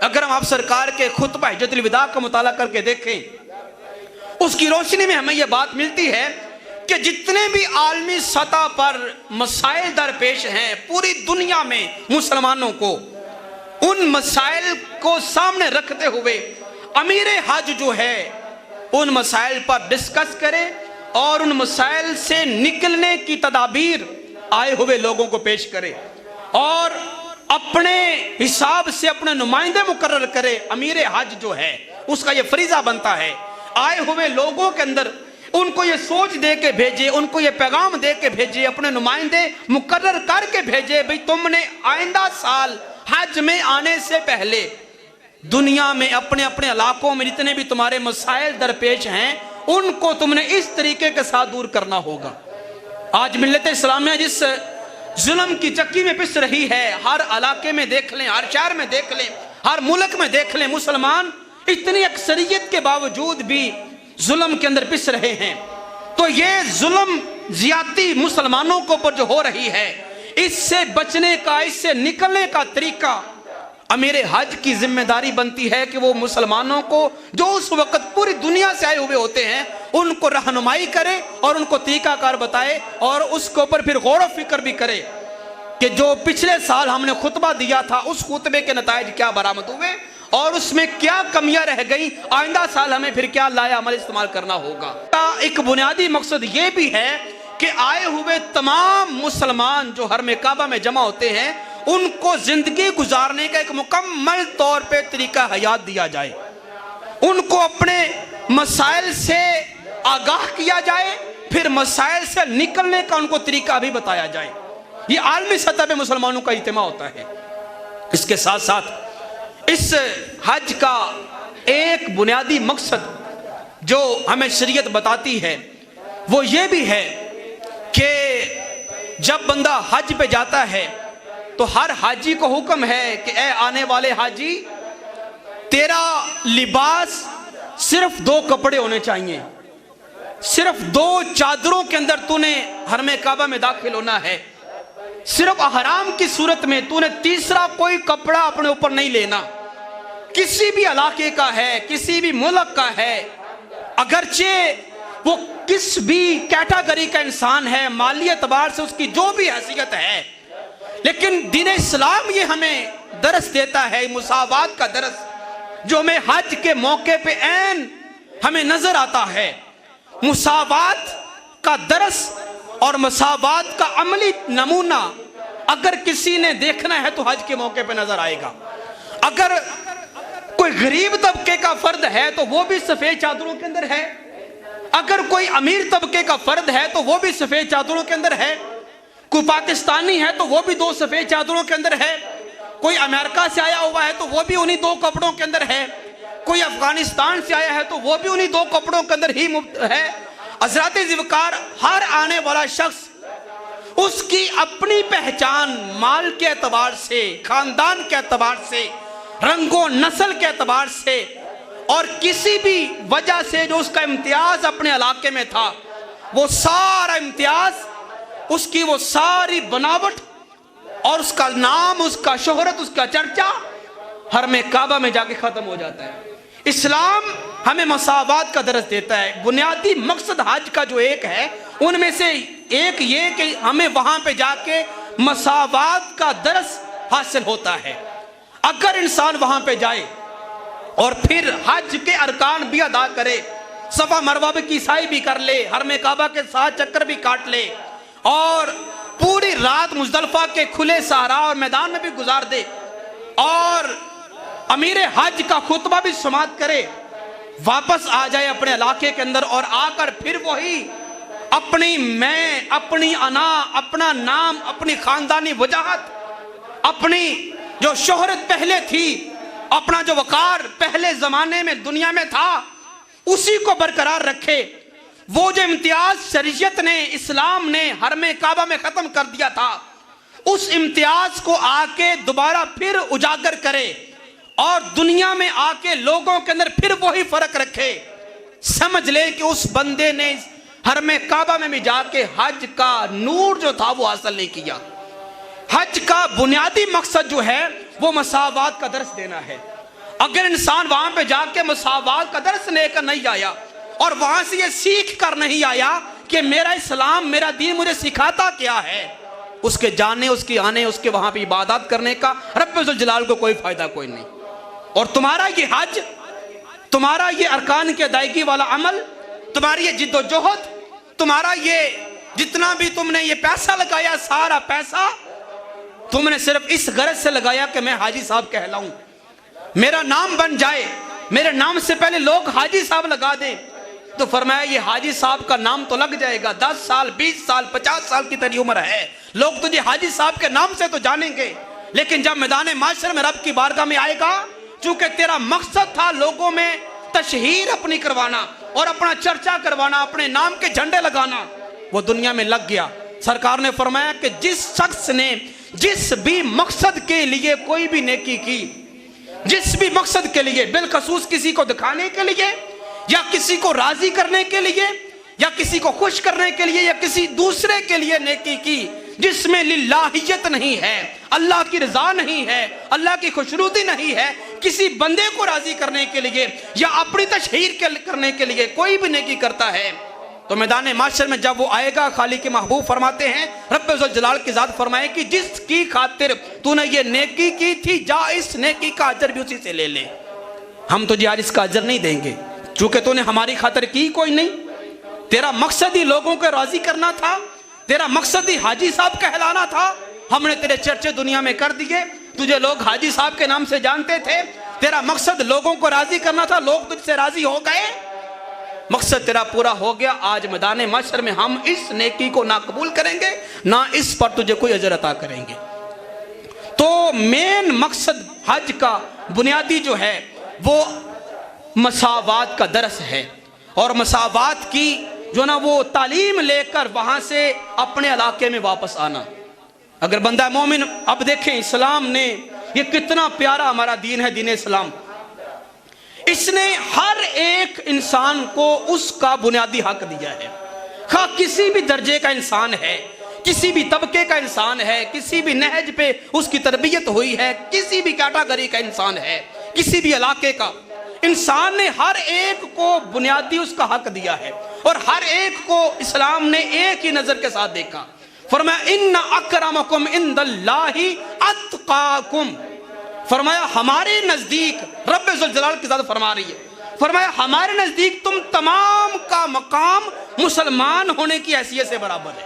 اگر ہم آپ سرکار کے خطبہ حجۃ الوداع کا مطالعہ کر کے دیکھیں، اس کی روشنی میں ہمیں یہ بات ملتی ہے کہ جتنے بھی عالمی سطح پر مسائل درپیش ہیں پوری دنیا میں مسلمانوں کو، ان مسائل کو سامنے رکھتے ہوئے امیر حج جو ہے ان مسائل پر ڈسکس کرے اور ان مسائل سے نکلنے کی تدابیر آئے ہوئے لوگوں کو پیش کرے اور اپنے حساب سے اپنے نمائندے مقرر کرے۔ امیر حج جو ہے اس کا یہ فریضہ بنتا ہے آئے ہوئے لوگوں کے اندر ان کو یہ سوچ دے کے بھیجے، ان کو یہ پیغام دے کے بھیجے، اپنے نمائندے مقرر کر کے بھیجے، بھئی تم نے آئندہ سال حج میں آنے سے پہلے دنیا میں اپنے اپنے علاقوں میں جتنے بھی تمہارے مسائل درپیش ہیں ان کو تم نے اس طریقے کے ساتھ دور کرنا ہوگا۔ آج ملت اسلامیہ جس ظلم کی چکی میں پس رہی ہے، ہر علاقے میں دیکھ لیں، ہر شہر میں دیکھ لیں، ہر ملک میں دیکھ لیں، مسلمان اتنی اکثریت کے باوجود بھی ظلم کے اندر پس رہے ہیں۔ تو یہ ظلم زیادتی مسلمانوں کو پر جو ہو رہی ہے، اس سے بچنے کا، اس سے نکلنے کا طریقہ امیر حج کی ذمہ داری بنتی ہے کہ وہ مسلمانوں کو جو اس وقت پوری دنیا سے آئے ہوئے ہوتے ہیں ان کو رہنمائی کرے اور ان کو طریقہ کار بتائے اور اس کے اوپر پھر غور و فکر بھی کرے کہ جو پچھلے سال ہم نے خطبہ دیا تھا اس خطبے کے نتائج کیا برآمد ہوئے اور اس میں کیا کمیاں رہ گئی، آئندہ سال ہمیں پھر کیا لایا عمل استعمال کرنا ہوگا۔ ایک بنیادی مقصد یہ بھی ہے کہ آئے ہوئے تمام مسلمان جو حرم کعبہ میں جمع ہوتے ہیں ان کو زندگی گزارنے کا ایک مکمل طور پہ طریقہ حیات دیا جائے، ان کو اپنے مسائل سے آگاہ کیا جائے، پھر مسائل سے نکلنے کا ان کو طریقہ بھی بتایا جائے۔ یہ عالمی سطح پہ مسلمانوں کا اجتماع ہوتا ہے۔ اس کے ساتھ ساتھ اس حج کا ایک بنیادی مقصد جو ہمیں شریعت بتاتی ہے وہ یہ بھی ہے کہ جب بندہ حج پہ جاتا ہے تو ہر حاجی کو حکم ہے کہ اے آنے والے حاجی، تیرا لباس صرف 2 کپڑے ہونے چاہیے، صرف 2 چادروں کے اندر تو نے حرم کعبہ میں داخل ہونا ہے، صرف احرام کی صورت میں تو نے تیسرا کوئی کپڑا اپنے اوپر نہیں لینا۔ کسی بھی علاقے کا ہے، کسی بھی ملک کا ہے، اگرچہ وہ کس بھی کیٹاگری کا انسان ہے، مالی اعتبار سے اس کی جو بھی حیثیت ہے، لیکن دین اسلام یہ ہمیں درس دیتا ہے، مساوات کا درس جو ہمیں حج کے موقع پہ عین ہمیں نظر آتا ہے۔ مساوات کا درس اور مساوات کا عملی نمونہ اگر کسی نے دیکھنا ہے تو حج کے موقع پہ نظر آئے گا۔ اگر کوئی غریب طبقے کا فرد ہے تو وہ بھی سفید چادروں کے اندر ہے، اگر کوئی امیر طبقے کا فرد ہے تو وہ بھی سفید چادروں کے اندر ہے، کوئی پاکستانی ہے تو وہ بھی 2 سفید چادروں کے اندر ہے، کوئی امریکہ سے آیا ہوا ہے تو وہ بھی انہی 2 کپڑوں کے اندر ہے، کوئی افغانستان سے آیا ہے تو وہ بھی انہی 2 کپڑوں کے اندر ہی ہے۔ حضرات ذوالفقار، ہر آنے والا شخص اس کی اپنی پہچان مال کے اعتبار سے، خاندان کے اعتبار سے، رنگ و نسل کے اعتبار سے اور کسی بھی وجہ سے جو اس کا امتیاز اپنے علاقے میں تھا، وہ سارا امتیاز، اس کی وہ ساری بناوٹ اور اس کا نام، اس کا شہرت، اس کا چرچا حرم کعبہ میں جا کے ختم ہو جاتا ہے۔ اسلام ہمیں مساوات کا درس دیتا ہے۔ بنیادی مقصد حج کا جو ایک ہے ان میں سے ایک یہ کہ ہمیں وہاں پہ جا کے مساوات کا درس حاصل ہوتا ہے۔ اگر انسان وہاں پہ جائے اور پھر حج کے ارکان بھی ادا کرے، صفا مروہ کی سعی بھی کر لے، حرم کعبہ کے 7 چکر بھی کاٹ لے اور پوری رات مزدلفہ کے کھلے صحرا اور میدان میں بھی گزار دے اور امیر حج کا خطبہ بھی سماعت کرے، واپس آ جائے اپنے علاقے کے اندر اور آ کر پھر وہی اپنی میں، اپنی انا، اپنا نام، اپنی خاندانی وجاہت، اپنی جو شہرت پہلے تھی، اپنا جو وقار پہلے زمانے میں دنیا میں تھا، اسی کو برقرار رکھے۔ وہ جو امتیاز شریعت نے، اسلام نے حرم کعبہ میں ختم کر دیا تھا، اس امتیاز کو آ کے دوبارہ پھر اجاگر کرے اور دنیا میں آ کے لوگوں کے اندر پھر وہی فرق رکھے۔ سمجھ لے کہ اس بندے نے حرم کعبہ میں بھی جا کے حج کا نور جو تھا وہ حاصل نہیں کیا۔ حج کا بنیادی مقصد جو ہے وہ مساوات کا درس دینا ہے۔ اگر انسان وہاں پہ جا کے مساوات کا درس لے کر نہیں آیا اور وہاں سے یہ سیکھ کر نہیں آیا کہ میرا اسلام، میرا دین مجھے سکھاتا کیا ہے، اس کے جانے، اس کے آنے، اس کے وہاں پہ عبادات کرنے کا رب ذوالجلال کو کوئی فائدہ کوئی نہیں۔ اور تمہارا یہ حج، تمہارا یہ ارکان کی ادائیگی والا عمل، تمہاری یہ جد و جہد، تمہارا یہ جتنا بھی تم نے یہ پیسہ لگایا، سارا پیسہ تم نے صرف اس غرض سے لگایا کہ میں حاجی صاحب کہلاؤں، میرا نام بن جائے، میرے نام سے پہلے لوگ حاجی صاحب لگا دیں۔ تو فرمایا یہ حاجی صاحب کا نام تو لگ جائے گا، 10 سال 20 سال 50 سال کی تیری عمر ہے، لوگ تجھے حاجی صاحب کے نام سے تو جانیں گے، لیکن جب میدان معاشر میں رب کی بارگاہ میں آئے گا، چونکہ تیرا مقصد تھا لوگوں میں تشہیر اپنی کروانا اور اپنا چرچا کروانا، اپنے نام کے جھنڈے لگانا، وہ دنیا میں لگ گیا۔ سرکار نے فرمایا کہ جس شخص نے جس بھی مقصد کے لیے کوئی بھی نیکی کی، جس بھی مقصد کے لیے، بالخصوص کسی کو دکھانے کے لیے یا کسی کو راضی کرنے کے لیے یا کسی کو خوش کرنے کے لیے یا کسی دوسرے کے لیے نیکی کی، جس میں للہیت نہیں ہے، اللہ کی رضا نہیں ہے، اللہ کی خوشنودی نہیں ہے، کسی بندے کو راضی کرنے کے لیے یا اپنی تشہیر کرنے کے لیے کوئی بھی نیکی کرتا ہے، تو میدان معاشر میں جب وہ آئے گا، خالق محبوب فرماتے ہیں، رب ذوالجلال کی ذات فرمائے کہ جس کی خاطر تو نے یہ نیکی کی تھی، جا اس نیکی کا اجر بھی اسی سے لے لے، ہم تجھے آج اس کا اجر نہیں دیں گے، چونکہ تو نے ہماری خاطر کی کوئی نہیں، تیرا مقصد ہی لوگوں کو راضی کرنا تھا، تیرا مقصد ہی حاجی صاحب کہلانا تھا، ہم نے تیرے چرچے دنیا میں کر دیے، تجھے لوگ حاجی صاحب کے نام سے جانتے تھے، تیرا مقصد لوگوں کو راضی کرنا تھا، لوگ تجھ سے راضی ہو گئے، مقصد تیرا پورا ہو گیا، آج میدان محشر میں ہم اس نیکی کو نہ قبول کریں گے، نہ اس پر تجھے کوئی اجر عطا کریں گے۔ تو مین مقصد حج کا بنیادی جو ہے وہ مساوات کا درس ہے، اور مساوات کی جو نا وہ تعلیم لے کر وہاں سے اپنے علاقے میں واپس آنا۔ اگر بندہ مومن، اب دیکھیں اسلام نے یہ کتنا پیارا ہمارا دین ہے، دین اسلام، اس نے ہر ایک انسان کو اس کا بنیادی حق دیا ہے، خواہ کسی بھی درجے کا انسان ہے، کسی بھی طبقے کا انسان ہے، کسی بھی نہج پہ اس کی تربیت ہوئی ہے، کسی بھی کیٹاگری کا انسان ہے، کسی بھی علاقے کا انسان نے ہر ایک کو بنیادی اس کا حق دیا ہے، اور ہر ایک کو اسلام نے ایک ہی نظر کے ساتھ دیکھا۔ فرمایا ان اکرمکم عند اللہ اتقاکم، فرمایا ہمارے نزدیک، رب ذوالجلال کی ذات فرما رہی ہے، فرمایا ہمارے نزدیک تم تمام کا مقام مسلمان ہونے کی حیثیت سے برابر ہے۔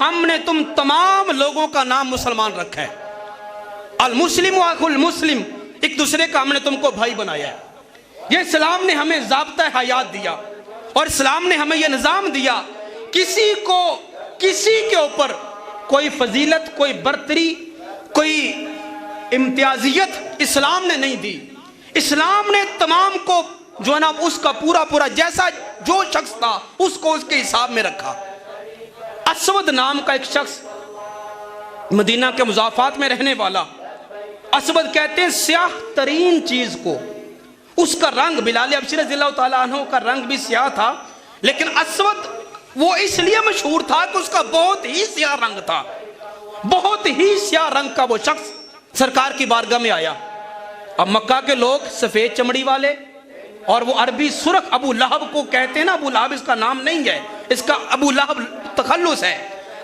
ہم نے تم تمام لوگوں کا نام مسلمان رکھا ہے. المسلم و اخو المسلم, ایک دوسرے کا ہم نے تم کو بھائی بنایا ہے. یہ اسلام نے ہمیں ضابطہ حیات دیا, اور اسلام نے ہمیں یہ نظام دیا, کسی کے اوپر کوئی فضیلت, کوئی برتری, کوئی امتیازیت اسلام نے نہیں دی. اسلام نے تمام کو جو ہے نا اس کا پورا جیسا جو شخص تھا اس کو اس کے حساب میں رکھا. اسود نام کا ایک شخص مدینہ کے مضافات میں رہنے والا, اسود کہتے ہیں سیاہ ترین چیز کو. اس کا رنگ, بلال حبشی رضی اللہ تعالیٰ عنہ کا رنگ بھی سیاہ تھا, لیکن اسود وہ اس لیے مشہور تھا کہ اس کا بہت ہی سیاہ رنگ تھا. بہت ہی سیاہ رنگ کا وہ شخص سرکار کی بارگاہ میں آیا. اب مکہ کے لوگ سفید چمڑی والے, اور وہ عربی سرخ ابو لہب کو کہتے ہیں نا. ابو لہب اس کا نام نہیں ہے, اس کا ابو لہب تخلص ہے.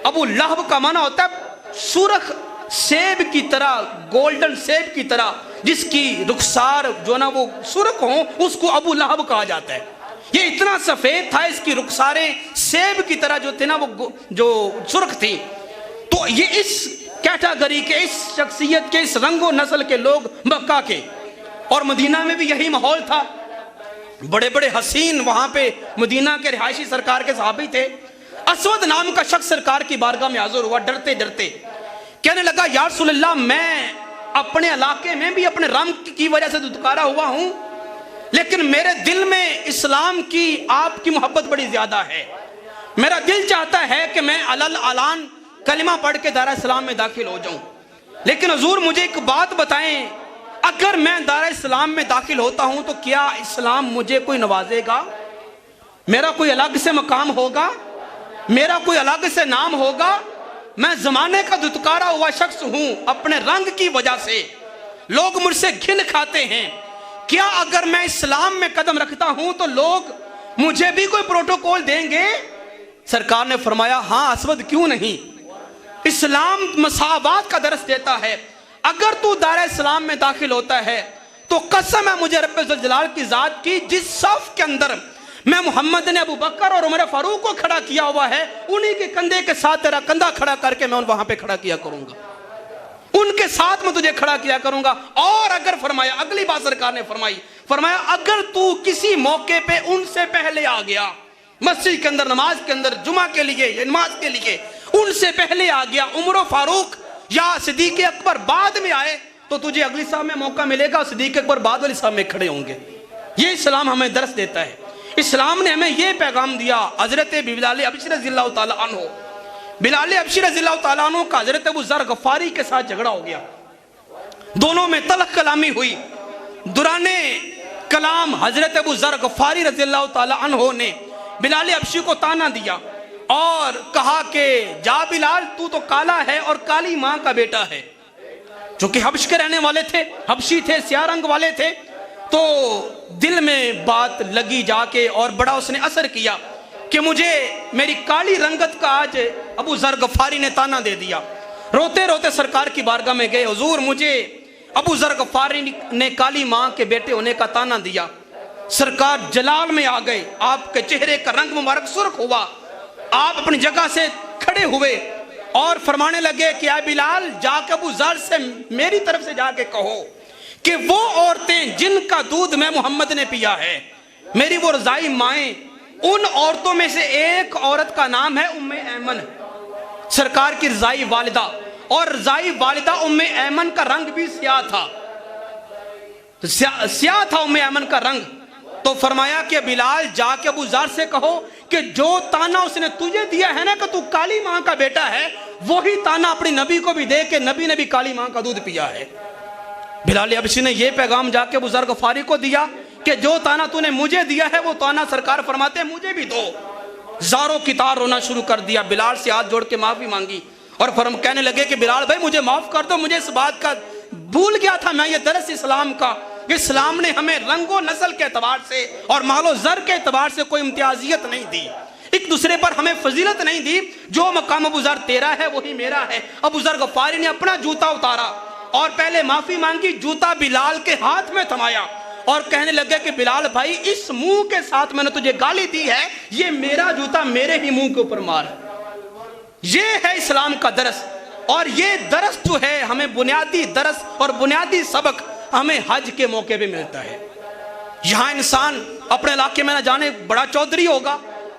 ابو لہب کا معنی ہوتا ہے سرخ سیب کی طرح, گولڈن سیب کی طرح, جس کی رخسار جو نا وہ سرخ ہوں, اس کو ابو لہب کہا جاتا ہے. یہ اتنا سفید تھا, اس کی رخساریں سیب کی طرح جو تھے نا وہ جو سرخ تھی. تو یہ اس کیٹاگری کے, اس شخصیت کے, اس رنگ و نسل کے لوگ مکہ کے, اور مدینہ میں بھی یہی ماحول تھا. بڑے بڑے حسین وہاں پہ مدینہ کے رہائشی سرکار کے صحابی تھے. اسود نام کا شخص سرکار کی بارگاہ میں حاضر ہوا, ڈرتے ڈرتے کہنے لگا یا رسول اللہ, میں اپنے علاقے میں بھی اپنے رنگ کی وجہ سے دھتکارا ہوا ہوں, لیکن میرے دل میں اسلام کی, آپ کی محبت بڑی زیادہ ہے. میرا دل چاہتا ہے کہ میں علل اعلان کلمہ پڑھ کے دارہ اسلام میں داخل ہو جاؤں, لیکن حضور مجھے ایک بات بتائیں, اگر میں دارہ اسلام میں داخل ہوتا ہوں تو کیا اسلام مجھے کوئی نوازے گا؟ میرا کوئی الگ سے مقام ہوگا؟ میرا کوئی الگ سے نام ہوگا؟ میں زمانے کا دھتکارا ہوا شخص ہوں, اپنے رنگ کی وجہ سے لوگ مجھ سے گھن کھاتے ہیں. کیا اگر میں اسلام میں قدم رکھتا ہوں تو لوگ مجھے بھی کوئی پروٹوکول دیں گے؟ سرکار نے فرمایا ہاں اسود, کیوں نہیں. اسلام مساوات کا درس دیتا ہے. اگر تو دارہ اسلام میں داخل ہوتا ہے تو قسم ہے مجھے رب ذوالجلال کی ذات کی, جس صف کے اندر میں محمد نے ابو بکر اور عمر فاروق کو کھڑا کیا ہوا ہے, انہی کے کندھے کے ساتھ تیرا کندھا کھڑا کر کے میں وہاں پہ کھڑا کیا کروں گا, ان کے ساتھ میں تجھے کھڑا کیا کروں گا. اور اگر فرمایا, اگلی بات سرکار نے فرمایا اگر تو کسی موقع پہ ان سے پہلے آ گیا, مسجد کے اندر, نماز کے اندر, جمعہ کے لیے, نماز کے لیے ان سے پہلے آ گیا, عمر و فاروق یا صدیق اکبر بعد میں آئے, تو تجھے اگلی صاحب میں موقع ملے گا, صدیق اکبر بعد والی صاحب میں کھڑے ہوں گے. یہ اسلام ہمیں درس دیتا ہے. اسلام نے ہمیں یہ پیغام دیا. حضرت بلال حبشی رضی اللہ تعالیٰ عنہ, بلال حبشی رضی اللہ تعالیٰ عنہ کا حضرت ابو ذر غفاری کے ساتھ جھگڑا ہو گیا, دونوں میں تلخ کلامی ہوئی. درانے کلام حضرت ابو ذر غفاری رضی اللہ تعالیٰ عنہ نے بلال حبشی کو تانا دیا اور کہا کہ جا بلال, تو کالا ہے اور کالی ماں کا بیٹا ہے. جو کہ حبش کے رہنے والے تھے, حبشی تھے, سیاہ رنگ والے تھے, تو دل میں بات لگی جا کے, اور بڑا اس نے اثر کیا کہ مجھے میری کالی رنگت کا آج ابو ذر غفاری نے تانا دے دیا. روتے روتے سرکار کی بارگاہ میں گئے, حضور مجھے ابو ذر غفاری نے کالی ماں کے بیٹے ہونے کا تانا دیا. سرکار جلال میں آ گئے, آپ کے چہرے کا رنگ مبارک سرخ ہوا, آپ اپنی جگہ سے کھڑے ہوئے اور فرمانے لگے کہ اے بلال, جا کے ابو ذر سے میری طرف سے جا کے کہو کہ وہ عورتیں جن کا دودھ میں محمد نے پیا ہے, میری وہ رضائی مائیں, ان عورتوں میں سے ایک عورت کا نام ہے ام ایمن, سرکار کی رضائی والدہ, اور رضائی والدہ ام ایمن کا رنگ بھی سیاہ تھا, سیاہ تھا ام ایمن کا رنگ. تو فرمایا کہ بلال جا کے ابو ذر سے کہو کہ جو تانا اس نے تجھے دیا ہے نا کہ تو کالی ماں کا بیٹا ہے, وہی تانا اپنی نبی کو بھی دے کہ نبی نے بھی کالی ماں کا دودھ پیا ہے. بلال حبشی نے یہ پیغام جا کے ابو ذر غفاری کو دیا کہ جو تانا تو نے مجھے دیا ہے وہ تانا سرکار فرماتے ہیں مجھے بھی دو. زاروں کی تار رونا شروع کر دیا, بلال سے ہاتھ جوڑ کے معافی مانگی اور کہنے لگے کہ بلال بھائی مجھے معاف کر دو, مجھے اس بات کا بھول گیا تھا, میں یہ درس اسلام کا, اسلام نے ہمیں رنگ و نسل کے اعتبار سے اور مال و زر کے اعتبار سے کوئی امتیازیت نہیں دی, ایک دوسرے پر ہمیں فضیلت نہیں دی. جو مقام ابو ذر تیرا ہے وہی میرا ہے. ابو ذر غفاری نے اپنا جوتا اتارا اور پہلے معافی مانگی, جوتا بلال کے ہاتھ میں تھمایا اور کہنے لگے کہ بلال بھائی اس منہ کے ساتھ میں نے تجھے گالی دی ہے، یہ میرا جوتا میرے ہی منہ کے اوپر مار۔ یہ ہے اسلام کا درس، اور یہ درس جو ہے ہمیں بنیادی درس اور بنیادی سبق ہمیں حج کے موقع پہ ملتا ہے۔ یہاں انسان اپنے علاقے میں نہ جانے بڑا چودھری ہوگا،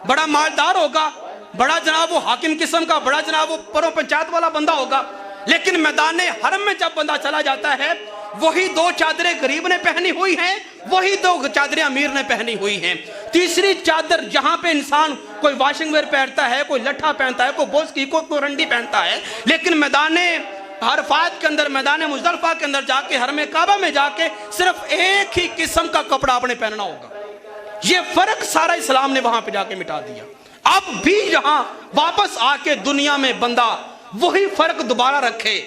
بڑا مالدار ہوگا، بڑا جناب وہ حاکم قسم کا، بڑا جناب وہ پرو پنچایت والا بندہ ہوگا، لیکن میدان حرم میں جب بندہ چلا جاتا ہے وہی 2 چادریں غریب نے پہنی ہوئی ہیں، وہی 2 چادریں امیر نے پہنی ہوئی ہیں۔ تیسری چادر جہاں پہ انسان کوئی واشنگ ویئر پہنتا ہے، کوئی لٹھا پہنتا ہے، کوئی بوس کی کوئی رنڈی پہنتا ہے، لیکن میدان عرفات کے اندر، میدان مزدلفہ کے اندر جا کے، حرم کعبہ میں جا کے صرف ایک ہی قسم کا کپڑا آپ نے پہننا ہوگا۔ یہ فرق سارا اسلام نے وہاں پہ جا کے مٹا دیا۔ اب بھی یہاں واپس آ کے دنیا میں بندہ وہی فرق دوبارہ رکھے،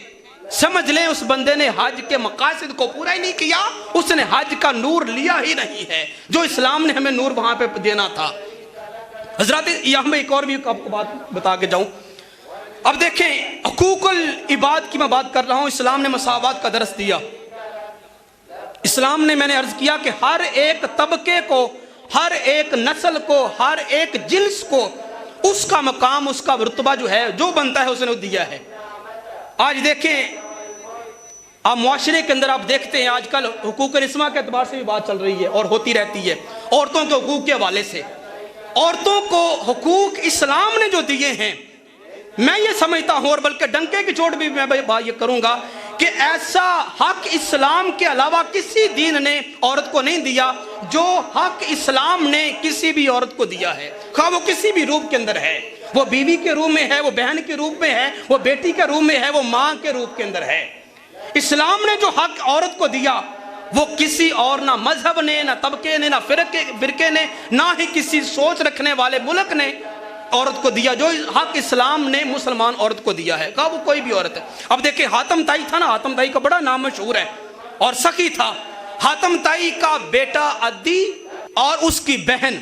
سمجھ لیں اس بندے نے حج کے مقاصد کو پورا ہی نہیں کیا، اس نے حج کا نور لیا ہی نہیں ہے جو اسلام نے ہمیں نور وہاں پہ دینا تھا۔ حضرات یہاں میں ایک اور بھی آپ کو بات بتا کے جاؤں۔ اب دیکھیں حقوق العباد کی میں بات کر رہا ہوں، اسلام نے مساوات کا درس دیا۔ اسلام نے، میں نے عرض کیا کہ ہر ایک طبقے کو، ہر ایک نسل کو، ہر ایک جنس کو اس کا مقام، اس کا رتبہ جو ہے، جو بنتا ہے اس نے دیا ہے۔ آج دیکھیں آپ معاشرے کے اندر آپ دیکھتے ہیں آج کل حقوق النساء کے اعتبار سے بھی بات چل رہی ہے اور ہوتی رہتی ہے، عورتوں کے حقوق کے حوالے سے۔ عورتوں کو حقوق اسلام نے جو دیے ہیں، میں یہ سمجھتا ہوں، اور بلکہ ڈنکے کی چوٹ بھی میں یہ کروں گا کہ ایسا حق اسلام کے علاوہ کسی دین نے عورت کو نہیں دیا جو حق اسلام نے کسی بھی عورت کو دیا ہے، خواہ وہ کسی بھی روپ کے اندر ہے، وہ بیوی کے روپ میں ہے، وہ بہن کے روپ میں ہے، وہ بیٹی کے روپ میں ہے، وہ ماں کے روپ کے اندر ہے۔ اسلام نے جو حق عورت کو دیا وہ کسی اور نہ مذہب نے، نہ طبقے نے، نہ فرقے نے، نہ ہی کسی سوچ رکھنے والے ملک نے عورت کو دیا، جو حق اسلام نے مسلمان عورت کو دیا ہے، کہا وہ کوئی بھی عورت ہے۔ اب دیکھیں حاتم طائی تھا نا، حاتم طائی کا بڑا نام مشہور ہے اور سخی تھا۔ حاتم طائی کا بیٹا عدی اور اس کی بہن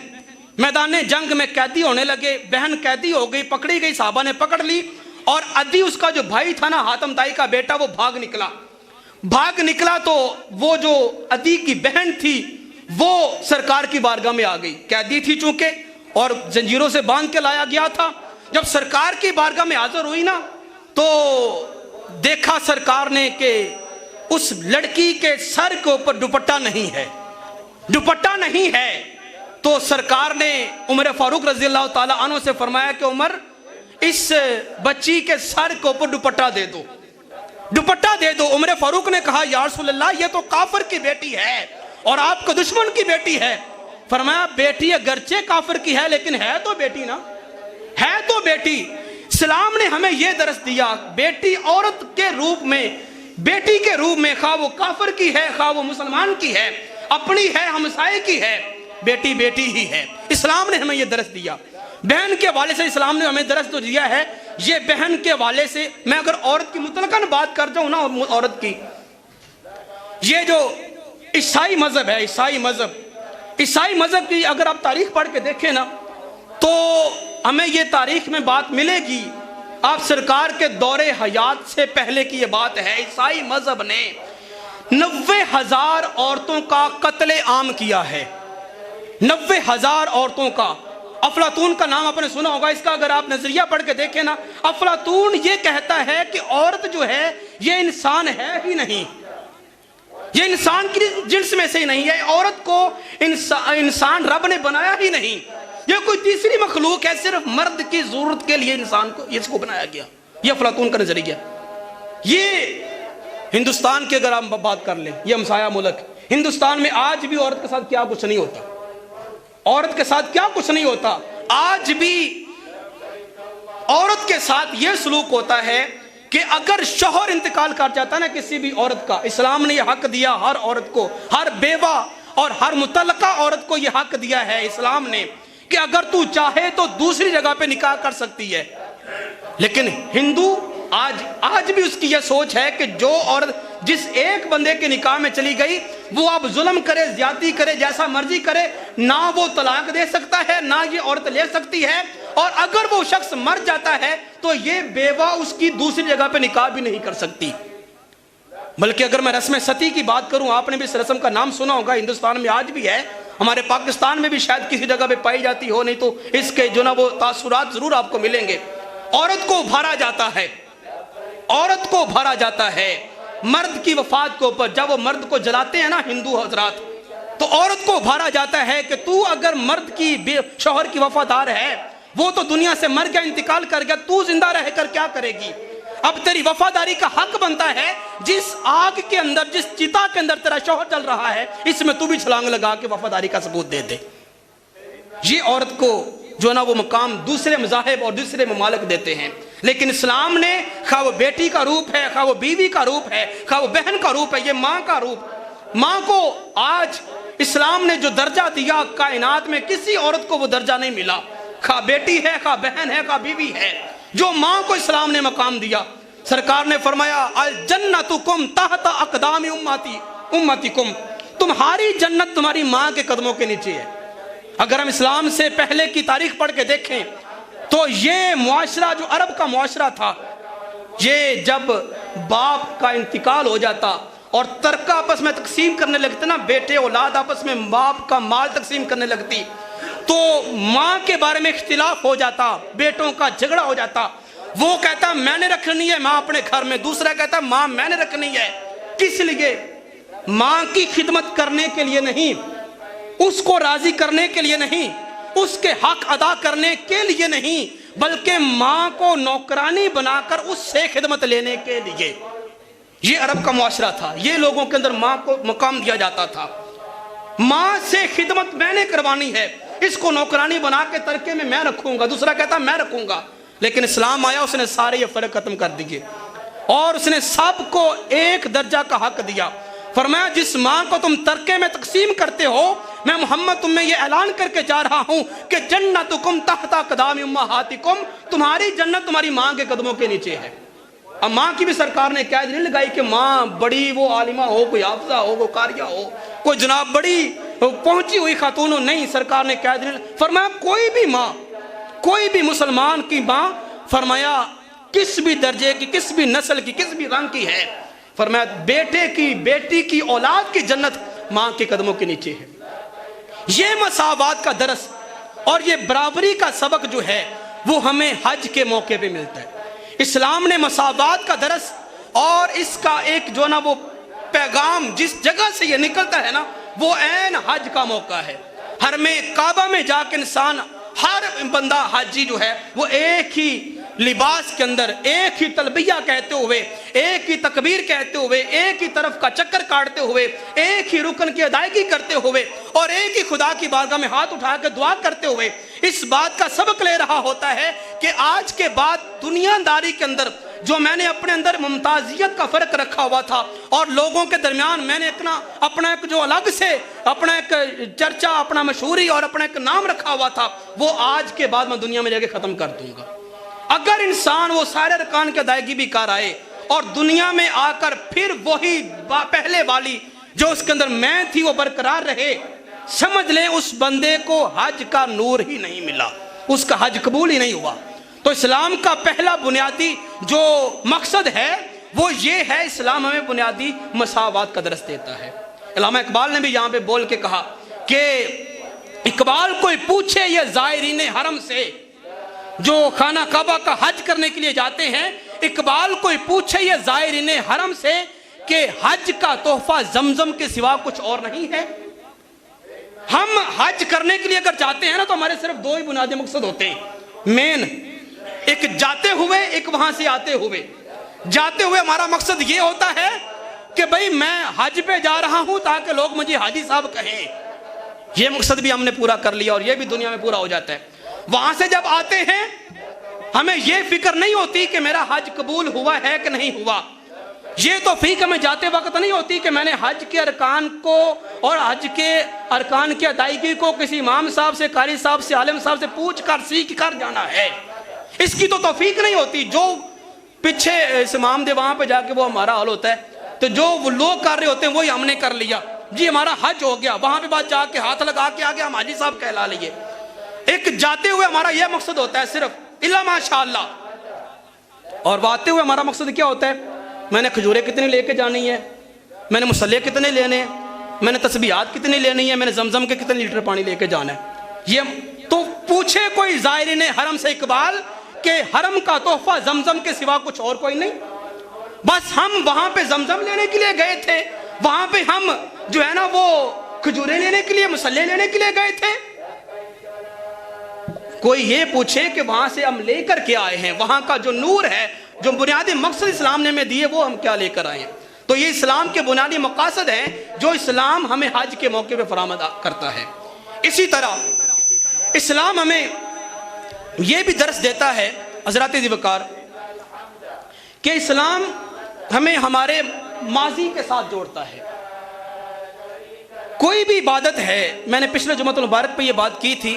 میدان جنگ میں قیدی ہونے لگے، بہن قیدی ہو گئی، پکڑی گئی، صحابہ نے پکڑ لی، اور عدی اس کا جو بھائی تھا نا، حاتم طائی کا بیٹا، وہ بھاگ نکلا تو وہ جو عدی کی بہن تھی وہ سرکار کی بارگاہ میں آ گئی، قیدی تھی چونکہ اور زنجیروں سے باندھ کے لایا گیا تھا۔ جب سرکار کی بارگاہ میں حاضر ہوئی نا تو دیکھا سرکار نے کہ اس لڑکی کے سر کے اوپر دوپٹہ نہیں ہے، تو سرکار نے عمر فاروق رضی اللہ تعالیٰ عنہ سے فرمایا کہ عمر اس بچی کے سر کے اوپر دوپٹہ دے دو۔ عمر فاروق نے کہا یا رسول اللہ یہ تو کافر کی بیٹی ہے اور آپ کو دشمن کی بیٹی ہے۔ فرمایا بیٹی اگرچہ کافر کی ہے لیکن ہے تو بیٹی نا، ہے تو بیٹی۔ اسلام نے ہمیں یہ درس دیا، بیٹی عورت کے روپ میں، بیٹی کے روپ میں، خواہ وہ کافر کی ہے، خواہ وہ مسلمان کی ہے، اپنی ہے، ہمسائے کی ہے، بیٹی بیٹی ہی ہے۔ اسلام نے ہمیں یہ درس دیا۔ بہن کے حوالے سے اسلام نے ہمیں درس تو دیا ہے، یہ بہن کے حوالے سے میں اگر عورت کی مطلقاً بات کر جاؤں نا، عورت کی، یہ جو عیسائی مذہب ہے، عیسائی مذہب کی اگر آپ تاریخ پڑھ کے دیکھیں نا تو ہمیں یہ تاریخ میں بات ملے گی، آپ سرکار کے دور حیات سے پہلے کی یہ بات ہے، عیسائی مذہب نے 90,000 عورتوں کا قتل عام کیا ہے، 90,000 عورتوں کا۔ افلاطون کا نام آپ نے سنا ہوگا، اس کا اگر آپ نظریہ پڑھ کے دیکھیں نا، افلاطون یہ کہتا ہے کہ عورت جو ہے یہ انسان ہے ہی نہیں، یہ انسان کی جنس میں سے ہی نہیں ہے، عورت کو انسان رب نے بنایا ہی نہیں، یہ کوئی تیسری مخلوق ہے، صرف مرد کی ضرورت کے لیے انسان کو اس کو بنایا گیا۔ یہ افلاطون کا نظریہ۔ یہ ہندوستان کے اگر ہم بات کر لیں، یہ ہمسایہ ملک ہندوستان میں آج بھی عورت کے ساتھ کیا کچھ نہیں ہوتا، عورت کے ساتھ کیا کچھ نہیں ہوتا، آج بھی عورت کے ساتھ یہ سلوک ہوتا ہے کہ اگر شوہر انتقال کر جاتا ہے نا کسی بھی عورت کا، اسلام نے یہ حق دیا ہر عورت کو، ہر بیوہ اور ہر مطلقہ عورت کو یہ حق دیا ہے اسلام نے کہ اگر تو چاہے تو دوسری جگہ پہ نکاح کر سکتی ہے۔ لیکن ہندو آج بھی اس کی یہ سوچ ہے کہ جو عورت جس ایک بندے کے نکاح میں چلی گئی وہ اب ظلم کرے، زیادتی کرے، جیسا مرضی کرے، نہ وہ طلاق دے سکتا ہے، نہ یہ عورت لے سکتی ہے، اور اگر وہ شخص مر جاتا ہے تو یہ بیوہ اس کی دوسری جگہ پہ نکاح بھی نہیں کر سکتی۔ بلکہ اگر میں رسم ستی کی بات کروں، آپ نے بھی اس رسم کا نام سنا ہوگا، ہندوستان میں آج بھی ہے، ہمارے پاکستان میں بھی شاید کسی جگہ پہ پائی جاتی ہو، نہیں تو اس کے جو نا وہ تاثرات ضرور آپ کو ملیں گے۔ عورت کو ابھارا جاتا ہے، عورت کو ابھارا جاتا ہے مرد کی وفات کے اوپر۔ جب وہ مرد کو جلاتے ہیں نا ہندو حضرات، تو عورت کو ابھارا جاتا ہے کہ تو اگر مرد کی شوہر کی وفادار ہے، وہ تو دنیا سے مر گیا، انتقال کر گیا، تو زندہ رہ کر کیا کرے گی؟ اب تیری وفاداری کا حق بنتا ہے، جس آگ کے اندر، جس چتا کے اندر تیرا شوہر جل رہا ہے، اس میں تو بھی چھلانگ لگا کے وفاداری کا ثبوت دے دے۔ یہ عورت کو جو نا وہ مقام دوسرے مذاہب اور دوسرے ممالک دیتے ہیں، لیکن اسلام نے خواہ وہ بیٹی کا روپ ہے، خواہ وہ بیوی کا روپ ہے، خواہ وہ بہن کا روپ ہے، یہ ماں کا روپ، ماں کو آج اسلام نے جو درجہ دیا، کائنات میں کسی عورت کو وہ درجہ نہیں ملا، خواہ بیٹی ہے، خواہ بہن ہے، خواہ بیوی ہے، جو ماں کو اسلام نے مقام دیا۔ سرکار نے فرمایا الجنتکم تحت اقدام امتکم، تمہاری جنت تمہاری ماں کے قدموں کے نیچے ہے۔ اگر ہم اسلام سے پہلے کی تاریخ پڑھ کے دیکھیں تو یہ معاشرہ جو عرب کا معاشرہ تھا، یہ جب باپ کا انتقال ہو جاتا اور ترکہ آپس میں تقسیم کرنے لگتے نا، بیٹے اولاد آپس میں باپ کا مال تقسیم کرنے لگتی، تو ماں کے بارے میں اختلاف ہو جاتا، بیٹوں کا جھگڑا ہو جاتا۔ وہ کہتا میں نے رکھنی ہے ماں اپنے گھر میں، دوسرا کہتا ماں میں نے رکھنی ہے۔ کس لیے؟ ماں کی خدمت کرنے کے لیے نہیں، اس کو راضی کرنے کے لیے نہیں، اس کے حق ادا کرنے کے لیے نہیں، بلکہ ماں کو نوکرانی بنا کر اس سے خدمت لینے کے لیے۔ یہ عرب کا معاشرہ تھا، یہ لوگوں کے اندر ماں کو مقام دیا جاتا تھا۔ ماں سے خدمت میں نے کروانی ہے، اس کو نوکرانی بنا کے ترکے میں رکھوں گا، دوسرا کہتا میں رکھوں گا۔ لیکن اسلام آیا، اس نے سارے یہ فرق ختم کر دیے اور اس نے سب کو ایک درجہ کا حق دیا۔ فرمایا جس ماں کو تم ترکے میں تقسیم کرتے ہو، میں محمد تم میں یہ اعلان کر کے جا رہا ہوں کہ جنتکم تحت اقدام امہاتکم، تمہاری جنت تمہاری ماں کے قدموں کے نیچے ہے۔ اب ماں کی بھی سرکار نے قید نہیں لگائی کہ ماں بڑی وہ عالمہ ہو، کوئی حافظہ ہو، کوئی قاریہ ہو، کوئی جناب بڑی پہنچی ہوئی خاتون ہو، نہیں، سرکار نے قید نہیں۔ فرمایا کوئی بھی ماں، کوئی بھی مسلمان کی ماں، فرمایا کس بھی درجے کی، کس بھی نسل کی، کس بھی رنگ کی ہے، فرمایا بیٹے کی، بیٹی کی، اولاد کی جنت ماں کے قدموں کے نیچے ہے۔ یہ مساوات کا درس اور یہ برابری کا سبق جو ہے وہ ہمیں حج کے موقع پہ ملتا ہے۔ اسلام نے مساوات کا درس اور اس کا ایک جو نا وہ پیغام جس جگہ سے یہ نکلتا ہے نا، وہ عین حج کا موقع ہے۔ حرم کعبہ میں جا کے انسان، ہر بندہ حاجی جو ہے وہ ایک ہی لباس کے اندر، ایک ہی تلبیہ کہتے ہوئے، ایک ہی تکبیر کہتے ہوئے، ایک ہی طرف کا چکر کاٹتے ہوئے، ایک ہی رکن کی ادائیگی کرتے ہوئے اور ایک ہی خدا کی بارگاہ میں ہاتھ اٹھا کے دعا کرتے ہوئے اس بات کا سبق لے رہا ہوتا ہے کہ آج کے بعد دنیا داری کے اندر جو میں نے اپنے اندر ممتازیت کا فرق رکھا ہوا تھا اور لوگوں کے درمیان میں نے اپنا ایک جو الگ سے اپنا ایک چرچا، اپنا مشہوری اور اپنا ایک نام رکھا ہوا تھا، وہ آج کے بعد میں دنیا میں جا کے ختم کر دوں گا۔ اگر انسان وہ سارے ارکان کی ادائیگی بھی کر آئے اور دنیا میں آ کر پھر وہی پہلے والی جو اس کے اندر میں تھی وہ برقرار رہے، سمجھ لیں اس بندے کو حج کا نور ہی نہیں ملا، اس کا حج قبول ہی نہیں ہوا۔ تو اسلام کا پہلا بنیادی جو مقصد ہے وہ یہ ہے، اسلام ہمیں بنیادی مساوات کا درس دیتا ہے۔ علامہ اقبال نے بھی یہاں پہ بول کے کہا کہ اقبال کوئی پوچھے یہ زائرین حرم سے جو خانہ کعبہ کا حج کرنے کے لیے جاتے ہیں، اقبال کوئی پوچھے یہ زائرین حرم سے کہ حج کا تحفہ زمزم کے سوا کچھ اور نہیں ہے۔ ہم حج کرنے کے لیے اگر جاتے ہیں نا تو ہمارے صرف دو ہی بنیادی مقصد ہوتے ہیں، مین، ایک جاتے ہوئے، ایک وہاں سے آتے ہوئے۔ جاتے ہوئے ہمارا مقصد یہ ہوتا ہے کہ بھئی میں حج پہ جا رہا ہوں تاکہ لوگ مجھے حاجی صاحب کہیں، یہ مقصد بھی ہم نے پورا کر لیا اور یہ بھی دنیا میں پورا ہو جاتا ہے۔ وہاں سے جب آتے ہیں ہمیں یہ فکر نہیں ہوتی کہ میرا حج قبول ہوا ہے کہ نہیں ہوا، یہ تو فکر ہمیں جاتے وقت نہیں ہوتی کہ میں نے حج کے ارکان کو اور حج کے ارکان کی ادائیگی کو کسی امام صاحب سے، قاری صاحب سے، عالم صاحب سے پوچھ کر سیکھ کر جانا ہے، اس کی تو توفیق نہیں ہوتی۔ جو پیچھے اس امام دے وہاں پہ جا کے وہ ہمارا حال ہوتا ہے، تو جو وہ لوگ کر رہے ہوتے ہیں وہی ہم نے کر لیا، جی ہمارا حج ہو گیا، وہاں پہ بات جا کے ہاتھ لگا کے آگے ہم حاجی صاحب کہلا لیے۔ ایک جاتے ہوئے ہمارا یہ مقصد ہوتا ہے صرف، الا ماشاءاللہ، اور آتے ہوئے ہمارا مقصد کیا ہوتا ہے میں نے کھجوریں کتنی لے کے جانی ہے، میں نے مصلے کتنے لینے ہیں، میں نے تسبیحات کتنی لینی ہے، میں نے زمزم کے کتنے لیٹر پانی لے کے جانا ہے۔ یہ تو پوچھے کوئی زائرین حرم سے اقبال کہ حرم کا تحفہ زمزم کے سوا کچھ اور کوئی نہیں؟ بس ہم وہاں پہ زمزم لینے کے لیے گئے تھے، وہاں پہ ہم جو ہے نا وہ کھجوریں لینے کے لیے، مصلے لینے کے لیے گئے تھے۔ کوئی یہ پوچھے کہ وہاں سے ہم لے کر کے آئے ہیں، وہاں کا جو نور ہے، جو بنیادی مقصد اسلام نے ہمیں دیے، وہ ہم کیا لے کر آئے ہیں؟ تو یہ اسلام کے بنیادی مقاصد ہیں جو اسلام ہمیں حج کے موقع پہ فراہم کرتا ہے۔ اسی طرح اسلام ہمیں یہ بھی درس دیتا ہے حضرات ذی وقار کہ اسلام ہمیں ہمارے ماضی کے ساتھ جوڑتا ہے۔ کوئی بھی عبادت ہے، میں نے پچھلے جمعۃ المبارک پہ یہ بات کی تھی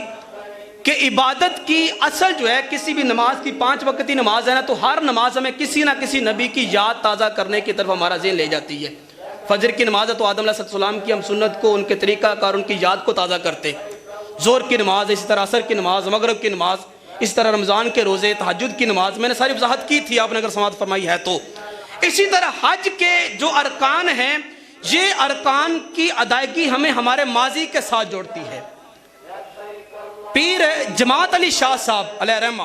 کہ عبادت کی اصل جو ہے، کسی بھی نماز کی 5 وقتی نماز ہے نا، تو ہر نماز ہمیں کسی نہ کسی نبی کی یاد تازہ کرنے کی طرف ہمارا ذہن لے جاتی ہے۔ فجر کی نماز ہے تو آدم علیہ السلام کی ہم سنت کو، ان کے طریقہ کار، ان کی یاد کو تازہ کرتے۔ ظہر کی نماز، اسی طرح عصر کی نماز، مغرب کی نماز، اس طرح رمضان کے روزے، تہجد کی نماز، میں نے ساری وضاحت کی تھی، آپ نے اگر سماعت فرمائی ہے تو۔ اسی طرح حج کے جو ارکان ہیں، یہ ارکان کی ادائیگی ہمیں ہمارے ماضی کے ساتھ جوڑتی ہے۔ پیر جماعت علی شاہ صاحب علیہ رحمہ،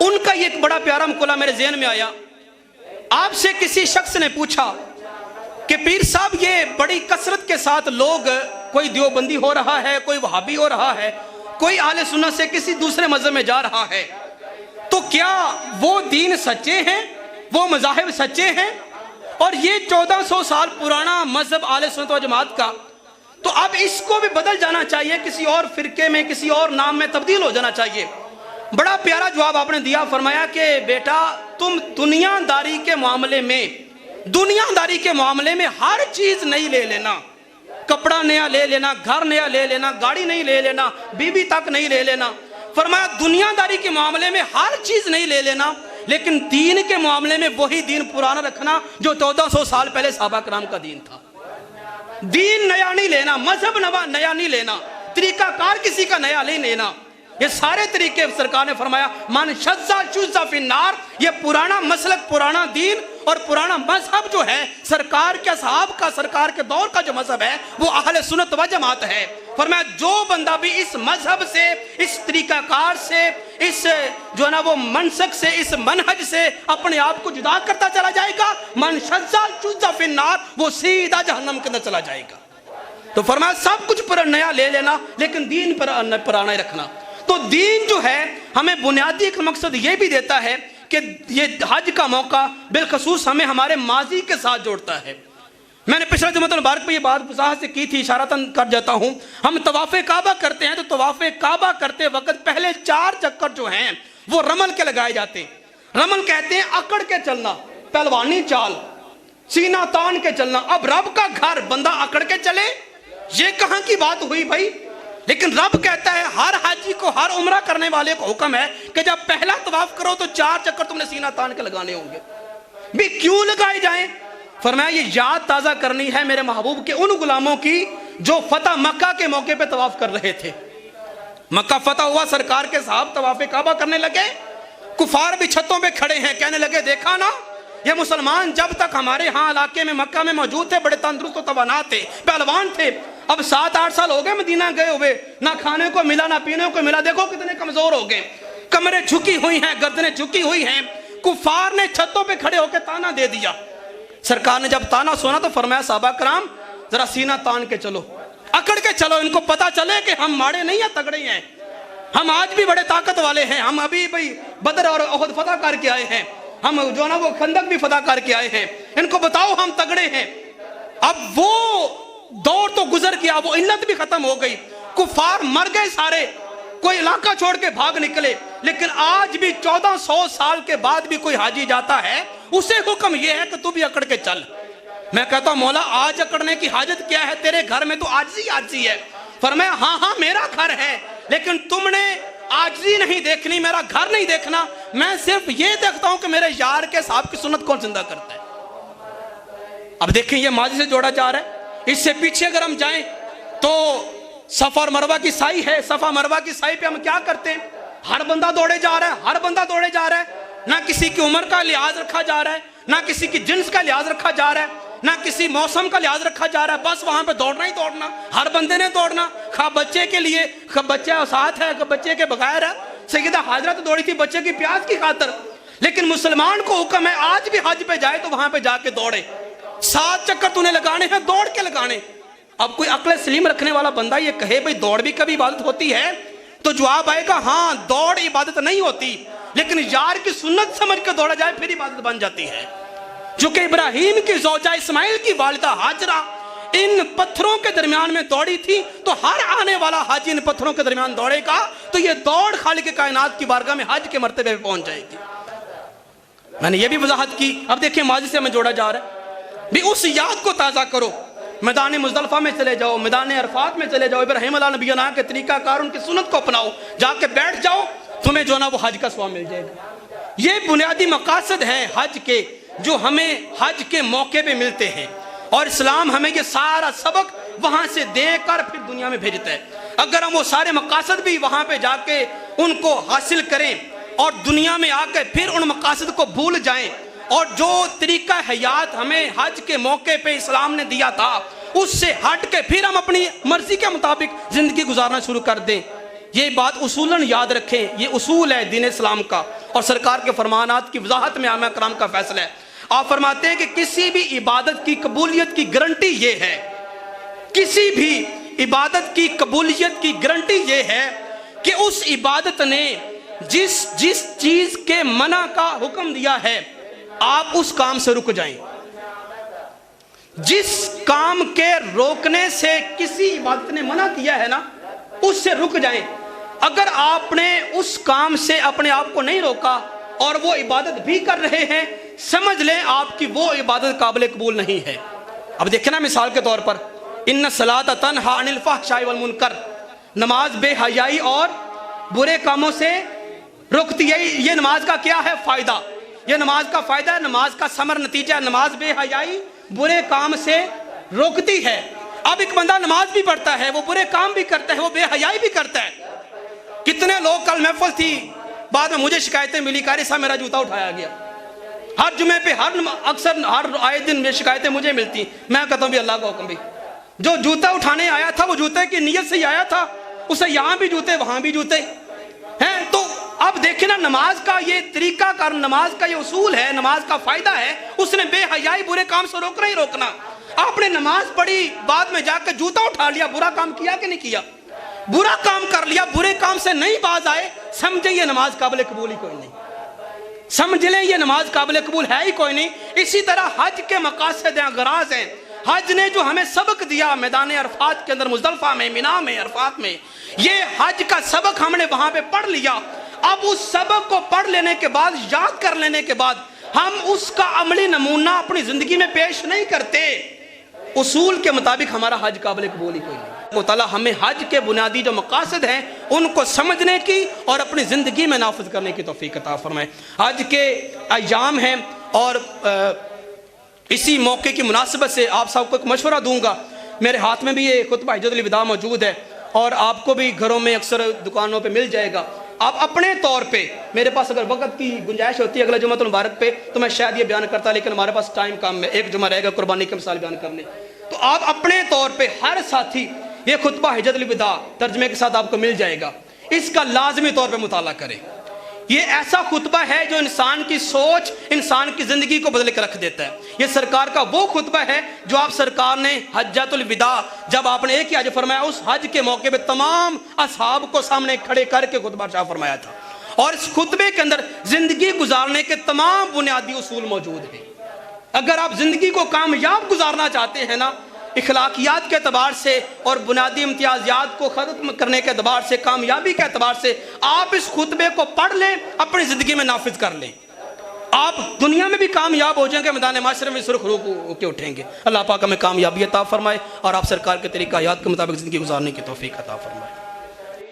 ان کا یہ ایک بڑا پیارا مقولہ میرے ذہن میں آیا۔ آپ سے کسی شخص نے پوچھا کہ پیر صاحب یہ بڑی کثرت کے ساتھ لوگ، کوئی دیوبندی ہو رہا ہے، کوئی وہابی ہو رہا ہے، کوئی اہل سنت سے کسی دوسرے مذہب میں جا رہا ہے، تو کیا وہ دین سچے ہیں، وہ مذاہب سچے ہیں؟ اور یہ 1400 سال پرانا مذہب اہل سنت و جماعت کا، تو اب اس کو بھی بدل جانا چاہیے، کسی اور فرقے میں، کسی اور نام میں تبدیل ہو جانا چاہیے۔ بڑا پیارا جواب آپ نے دیا، فرمایا کہ بیٹا تم دنیا داری کے معاملے میں ہر چیز نہیں لے لینا، کپڑا نیا لے لینا، گھر نیا لے لینا، گاڑی نہیں لے لینا، بیوی تک نہیں لے لینا۔ فرمایا دنیا داری کے معاملے میں ہر چیز نہیں لے لینا، لیکن دین کے معاملے میں وہی دین پرانا رکھنا جو 1400 سال پہلے صحابہ کرام کا دین تھا۔ دین نیا نہیں لینا، مذہب نیا نہیں لینا، طریقہ کار کسی کا نیا نہیں لینا۔ یہ سارے طریقے سرکار نے فرمایا من شذ شذ فی النار، یہ پرانا مسلک، پرانا دین اور پرانا مذہب جو ہے، سرکار کے اصحاب کا، سرکار کے دور کا جو مذہب ہے، وہ اہل سنت و جماعت ہے۔ فرمایا جو بندہ بھی اس مذہب سے، اس طریقہ کار سے، اس جو ہے نا وہ منسک سے، اس منہج سے اپنے آپ کو جدا کرتا چلا جائے گا، من شذ شذ فی النار، وہ سیدھا جہنم کے اندر چلا جائے گا۔ تو فرمایا سب کچھ پر نیا لے لینا، لیکن دین پر پرانا ہی رکھنا۔ تو دین جو ہے ہمیں بنیادی ایک مقصد یہ بھی دیتا ہے کہ یہ حج کا موقع بالخصوص ہمیں ہمارے ماضی کے ساتھ جوڑتا ہے۔ میں نے پچھلے جمعہ مبارک پہ یہ بات وضاحت سے کی تھی، اشارتاً کر جاتا ہوں۔ ہم طواف کعبہ کرتے ہیں تو طواف کعبہ کرتے وقت پہلے 4 چکر جو ہیں وہ رمل کے لگائے جاتے ہیں۔ رمل کہتے ہیں اکڑ کے چلنا، پہلوانی چال، سینہ تان کے چلنا۔ اب رب کا گھر بندہ اکڑ کے چلے، یہ کہاں کی بات ہوئی بھائی؟ لیکن رب کہتا ہے ہر حاجی کو، ہر عمرہ کرنے والے کو حکم ہے کہ جب پہلا طواف کرو تو 4 چکر تم نے سینہ تان کے لگانے ہوں گے۔ بھی کیوں لگائے جائیں؟ فرمایا یہ یاد تازہ کرنی ہے میرے محبوب کے ان غلاموں کی جو فتح مکہ کے موقع پہ طواف کر رہے تھے۔ مکہ فتح ہوا، سرکار کے صاحب طواف کعبہ کرنے لگے، کفار بھی چھتوں پہ کھڑے ہیں، کہنے لگے دیکھا نا یہ مسلمان جب تک ہمارے ہاں علاقے میں مکہ میں موجود تھے بڑے تندرست و توانا تھے، پہلوان تھے، اب 7-8 سال ہو گئے مدینہ گئے ہوئے، نہ کھانے کو ملا نہ پینے کو ملا، دیکھو کتنے کمزور ہو گئے، کمریں جھکی ہوئی ہیں، گردنیں جھکی ہوئی ہیں۔ کفار نے چھتوں پہ کھڑے ہو کے تانا دے دیا۔ سرکار نے جب تانا سنا تو فرمایا صحابہ کرام ذرا سینہ تان کے چلو، اکڑ کے چلو، ان کو پتا چلے کہ ہم ماڑے نہیں ہیں، تگڑے ہیں، ہم آج بھی بڑے طاقت والے ہیں، ہم ابھی بھائی بدر اور احد فتح کر کے آئے ہیں، ہم جو نا وہ خندق بھی فتح کر کے آئے ہیں، ان کو بتاؤ ہم تگڑے ہیں۔ اب وہ دور تو گزر گیا، وہ علت بھی ختم ہو گئی، کفار مر گئے سارے، کوئی علاقہ چھوڑ کے بھاگ نکلے، لیکن آج بھی 1400 سال کے بعد بھی کوئی حاجی جاتا ہے، اسے حکم یہ ہے کہ تو بھی اکڑ کے چل۔ میں کہتا ہوں مولا آج اکڑنے کی حاجت کیا ہے، تیرے گھر میں تو عاجزی ہے۔ فرمایا ہاں میرا گھر ہے، لیکن تم نے عاجزی نہیں دیکھنی، میرا گھر نہیں دیکھنا، میں صرف یہ دیکھتا ہوں کہ میرے یار کے صاحب کی سنت کون زندہ کرتا ہے۔ اب دیکھیں یہ ماضی سے جوڑا جا رہا ہے۔ اس سے پیچھے اگر ہم جائیں تو صفا اور مروہ کی سائی ہے، صفا مروہ کی سائی پہ ہم کیا کرتے ہیں؟ ہر بندہ دوڑے جا رہا ہے، ہر بندہ دوڑے جا رہا ہے، نہ کسی کی عمر کا لحاظ رکھا جا رہا ہے، نہ کسی کی جنس کا لحاظ رکھا جا رہا ہے، نہ کسی موسم کا لحاظ رکھا جا رہا ہے، بس وہاں پہ دوڑنا ہی دوڑنا، ہر بندے نے دوڑنا، خواہ بچے کے لیے، خواہ بچہ ساتھ ہے، خواہ بچے کے بغیر ہے۔ سیدہ حاجرہ تو دوڑی تھی بچے کی پیاس کی خاطر، لیکن مسلمان کو حکم ہے آج بھی حج پہ جائے تو وہاں پہ جا کے دوڑے، 7 چکر تو نے لگانے ہیں، دوڑ کے لگانے۔ اب کوئی عقل سلیم رکھنے والا بندہ یہ کہے بھئی دوڑ بھی کبھی عبادت ہوتی ہے، تو جواب آئے گا ہاں دوڑ عبادت نہیں ہوتی، لیکن یار کی سنت سمجھ کے دوڑا جائے پھر عبادت بن جاتی ہے۔ جو کہ ابراہیم کی زوجہ اسماعیل کی والدہ حاجرہ ان پتھروں کے درمیان میں دوڑی تھی، تو ہر آنے والا حاجی ان پتھروں کے درمیان دوڑے گا تو یہ دوڑ خالق کائنات کی بارگاہ میں حج کے مرتبے پہ پہنچ جائے گی۔ میں نے یہ بھی وضاحت کی۔ اب دیکھیں ماضی سے ہمیں جوڑا جا رہا ہے، بھی اس یاد کو تازہ کرو، میدان مزدلفہ میں چلے جاؤ، میدان عرفات میں چلے جاؤ، ابراہیم علیہ نبینا کے طریقہ کار ان کی سنت کو اپناؤ، جا کے بیٹھ جاؤ، تمہیں جو نا وہ حج کا ثواب مل جائے گا۔ یہ بنیادی مقاصد ہیں حج کے جو ہمیں حج کے موقع پہ ملتے ہیں، اور اسلام ہمیں یہ سارا سبق وہاں سے دے کر پھر دنیا میں بھیجتا ہے۔ اگر ہم وہ سارے مقاصد بھی وہاں پہ جا کے ان کو حاصل کریں اور دنیا میں آ کے پھر ان مقاصد کو بھول جائیں، اور جو طریقہ حیات ہمیں حج کے موقع پہ اسلام نے دیا تھا اس سے ہٹ کے پھر ہم اپنی مرضی کے مطابق زندگی گزارنا شروع کر دیں، یہ بات اصولاً یاد رکھیں، یہ اصول ہے دین اسلام کا، اور سرکار کے فرمانات کی وضاحت میں آئمہ کرام کا فیصلہ ہے۔ آپ فرماتے ہیں کہ کسی بھی عبادت کی قبولیت کی گارنٹی یہ ہے، کسی بھی عبادت کی قبولیت کی گارنٹی یہ ہے کہ اس عبادت نے جس چیز کے منع کا حکم دیا ہے آپ اس کام سے رک جائیں، جس کام کے روکنے سے کسی عبادت نے منع کیا ہے نا اس سے رک جائیں۔ اگر آپ نے اس کام سے اپنے آپ کو نہیں روکا اور وہ عبادت بھی کر رہے ہیں، سمجھ لیں آپ کی وہ عبادت قابل قبول نہیں ہے۔ اب دیکھیں نا مثال کے طور پر ان الصلاۃ تنہی عن الفحشاء والمنکر، نماز بے حیائی اور برے کاموں سے روکتی ہے۔ یہ نماز کا کیا ہے فائدہ؟ یہ نماز کا فائدہ ہے، نماز کا ثمر نتیجہ ہے، نماز بے حیائی برے کام سے روکتی ہے۔ اب ایک بندہ نماز بھی پڑھتا ہے، وہ برے کام بھی کرتا ہے، وہ بے حیائی بھی کرتا ہے۔ کتنے لوگ کل محفل تھی، بعد میں مجھے شکایتیں ملی، قاری صاحب میرا جوتا اٹھایا گیا۔ ہر جمعے پہ اکثر ہر آئے دن میں شکایتیں مجھے ملتی، میں کہتا ہوں بھی اللہ کا حکم بھی، جو جوتا اٹھانے آیا تھا وہ جوتے کی نیت سے ہی آیا تھا، اسے یہاں بھی جوتے وہاں بھی جوتے ہیں۔ تو اب دیکھیں نا نماز کا یہ طریقہ کار، نماز کا یہ اصول ہے، نماز کا فائدہ ہے، اس نے بے حیائی برے کام سے روکنا ہی روکنا۔ آپ نے نماز پڑھی، بعد میں جا کے جوتا اٹھا لیا، برا کام کیا کہ نہیں کیا؟ برا کام کر لیا، برے کام سے نہیں باز آئے، سمجھیں یہ نماز قابل قبول ہی کوئی نہیں، سمجھ لیں یہ نماز قابل قبول ہے ہی کوئی نہیں۔ اسی طرح حج کے مقاصد ہیں، غراض ہیں، حج نے جو ہمیں سبق دیا میدان عرفات کے اندر، مزدلفہ میں، مینا میں، عرفات میں، یہ حج کا سبق ہم نے وہاں پہ پڑھ لیا۔ اب اس سبق کو پڑھ لینے کے بعد، یاد کر لینے کے بعد، ہم اس کا عملی نمونہ اپنی زندگی میں پیش نہیں کرتے، اصول کے مطابق ہمارا حج قابل قبول ہی کوئی نہیں۔ اللہ تعالیٰ ہمیں حج کے بنیادی جو مقاصد ہیں ان کو سمجھنے کی اور اپنی زندگی میں نافذ کرنے کی توفیق عطا فرمائے۔ حج کے ایام ہیں اور اسی موقع کی مناسبت سے آپ سب کو ایک مشورہ دوں گا، میرے ہاتھ میں بھی یہ خطبہ حجۃ الوداع موجود ہے اور آپ کو بھی گھروں میں اکثر دکانوں پہ مل جائے گا۔ آپ اپنے طور پہ، میرے پاس اگر وقت کی گنجائش ہوتی ہے اگلا جمعہ المبارک پہ تو میں شاید یہ بیان کرتا، لیکن ہمارے پاس ٹائم کم میں ایک جمعہ رہے گا قربانی کے مثال بیان کرنے، تو آپ اپنے طور پہ ہر ساتھی یہ خطبہ حجۃ الوداع ترجمے کے ساتھ آپ کو مل جائے گا، اس کا لازمی طور پہ مطالعہ کریں۔ یہ ایسا خطبہ ہے جو انسان کی سوچ، انسان کی زندگی کو بدل کے رکھ دیتا ہے۔ یہ سرکار کا وہ خطبہ ہے جو آپ سرکار نے حجۃ الوداع، جب آپ نے ایک ہی حج فرمایا، اس حج کے موقع پہ تمام اصحاب کو سامنے کھڑے کر کے خطبہ ارشاد فرمایا تھا، اور اس خطبے کے اندر زندگی گزارنے کے تمام بنیادی اصول موجود ہیں۔ اگر آپ زندگی کو کامیاب گزارنا چاہتے ہیں نا، اخلاقیات کے اعتبار سے اور بنیادی امتیازات کو ختم کرنے کے اعتبار سے، کامیابی کے اعتبار سے، آپ اس خطبے کو پڑھ لیں، اپنی زندگی میں نافذ کر لیں، آپ دنیا میں بھی کامیاب ہو جائیں گے، میدان معاشرے میں سرخرو ہو کے اٹھیں گے۔ اللہ پاک ہمیں کامیابی عطا فرمائے اور آپ سرکار کے طریقہ حیات کے مطابق زندگی گزارنے کی توفیق عطا فرمائے۔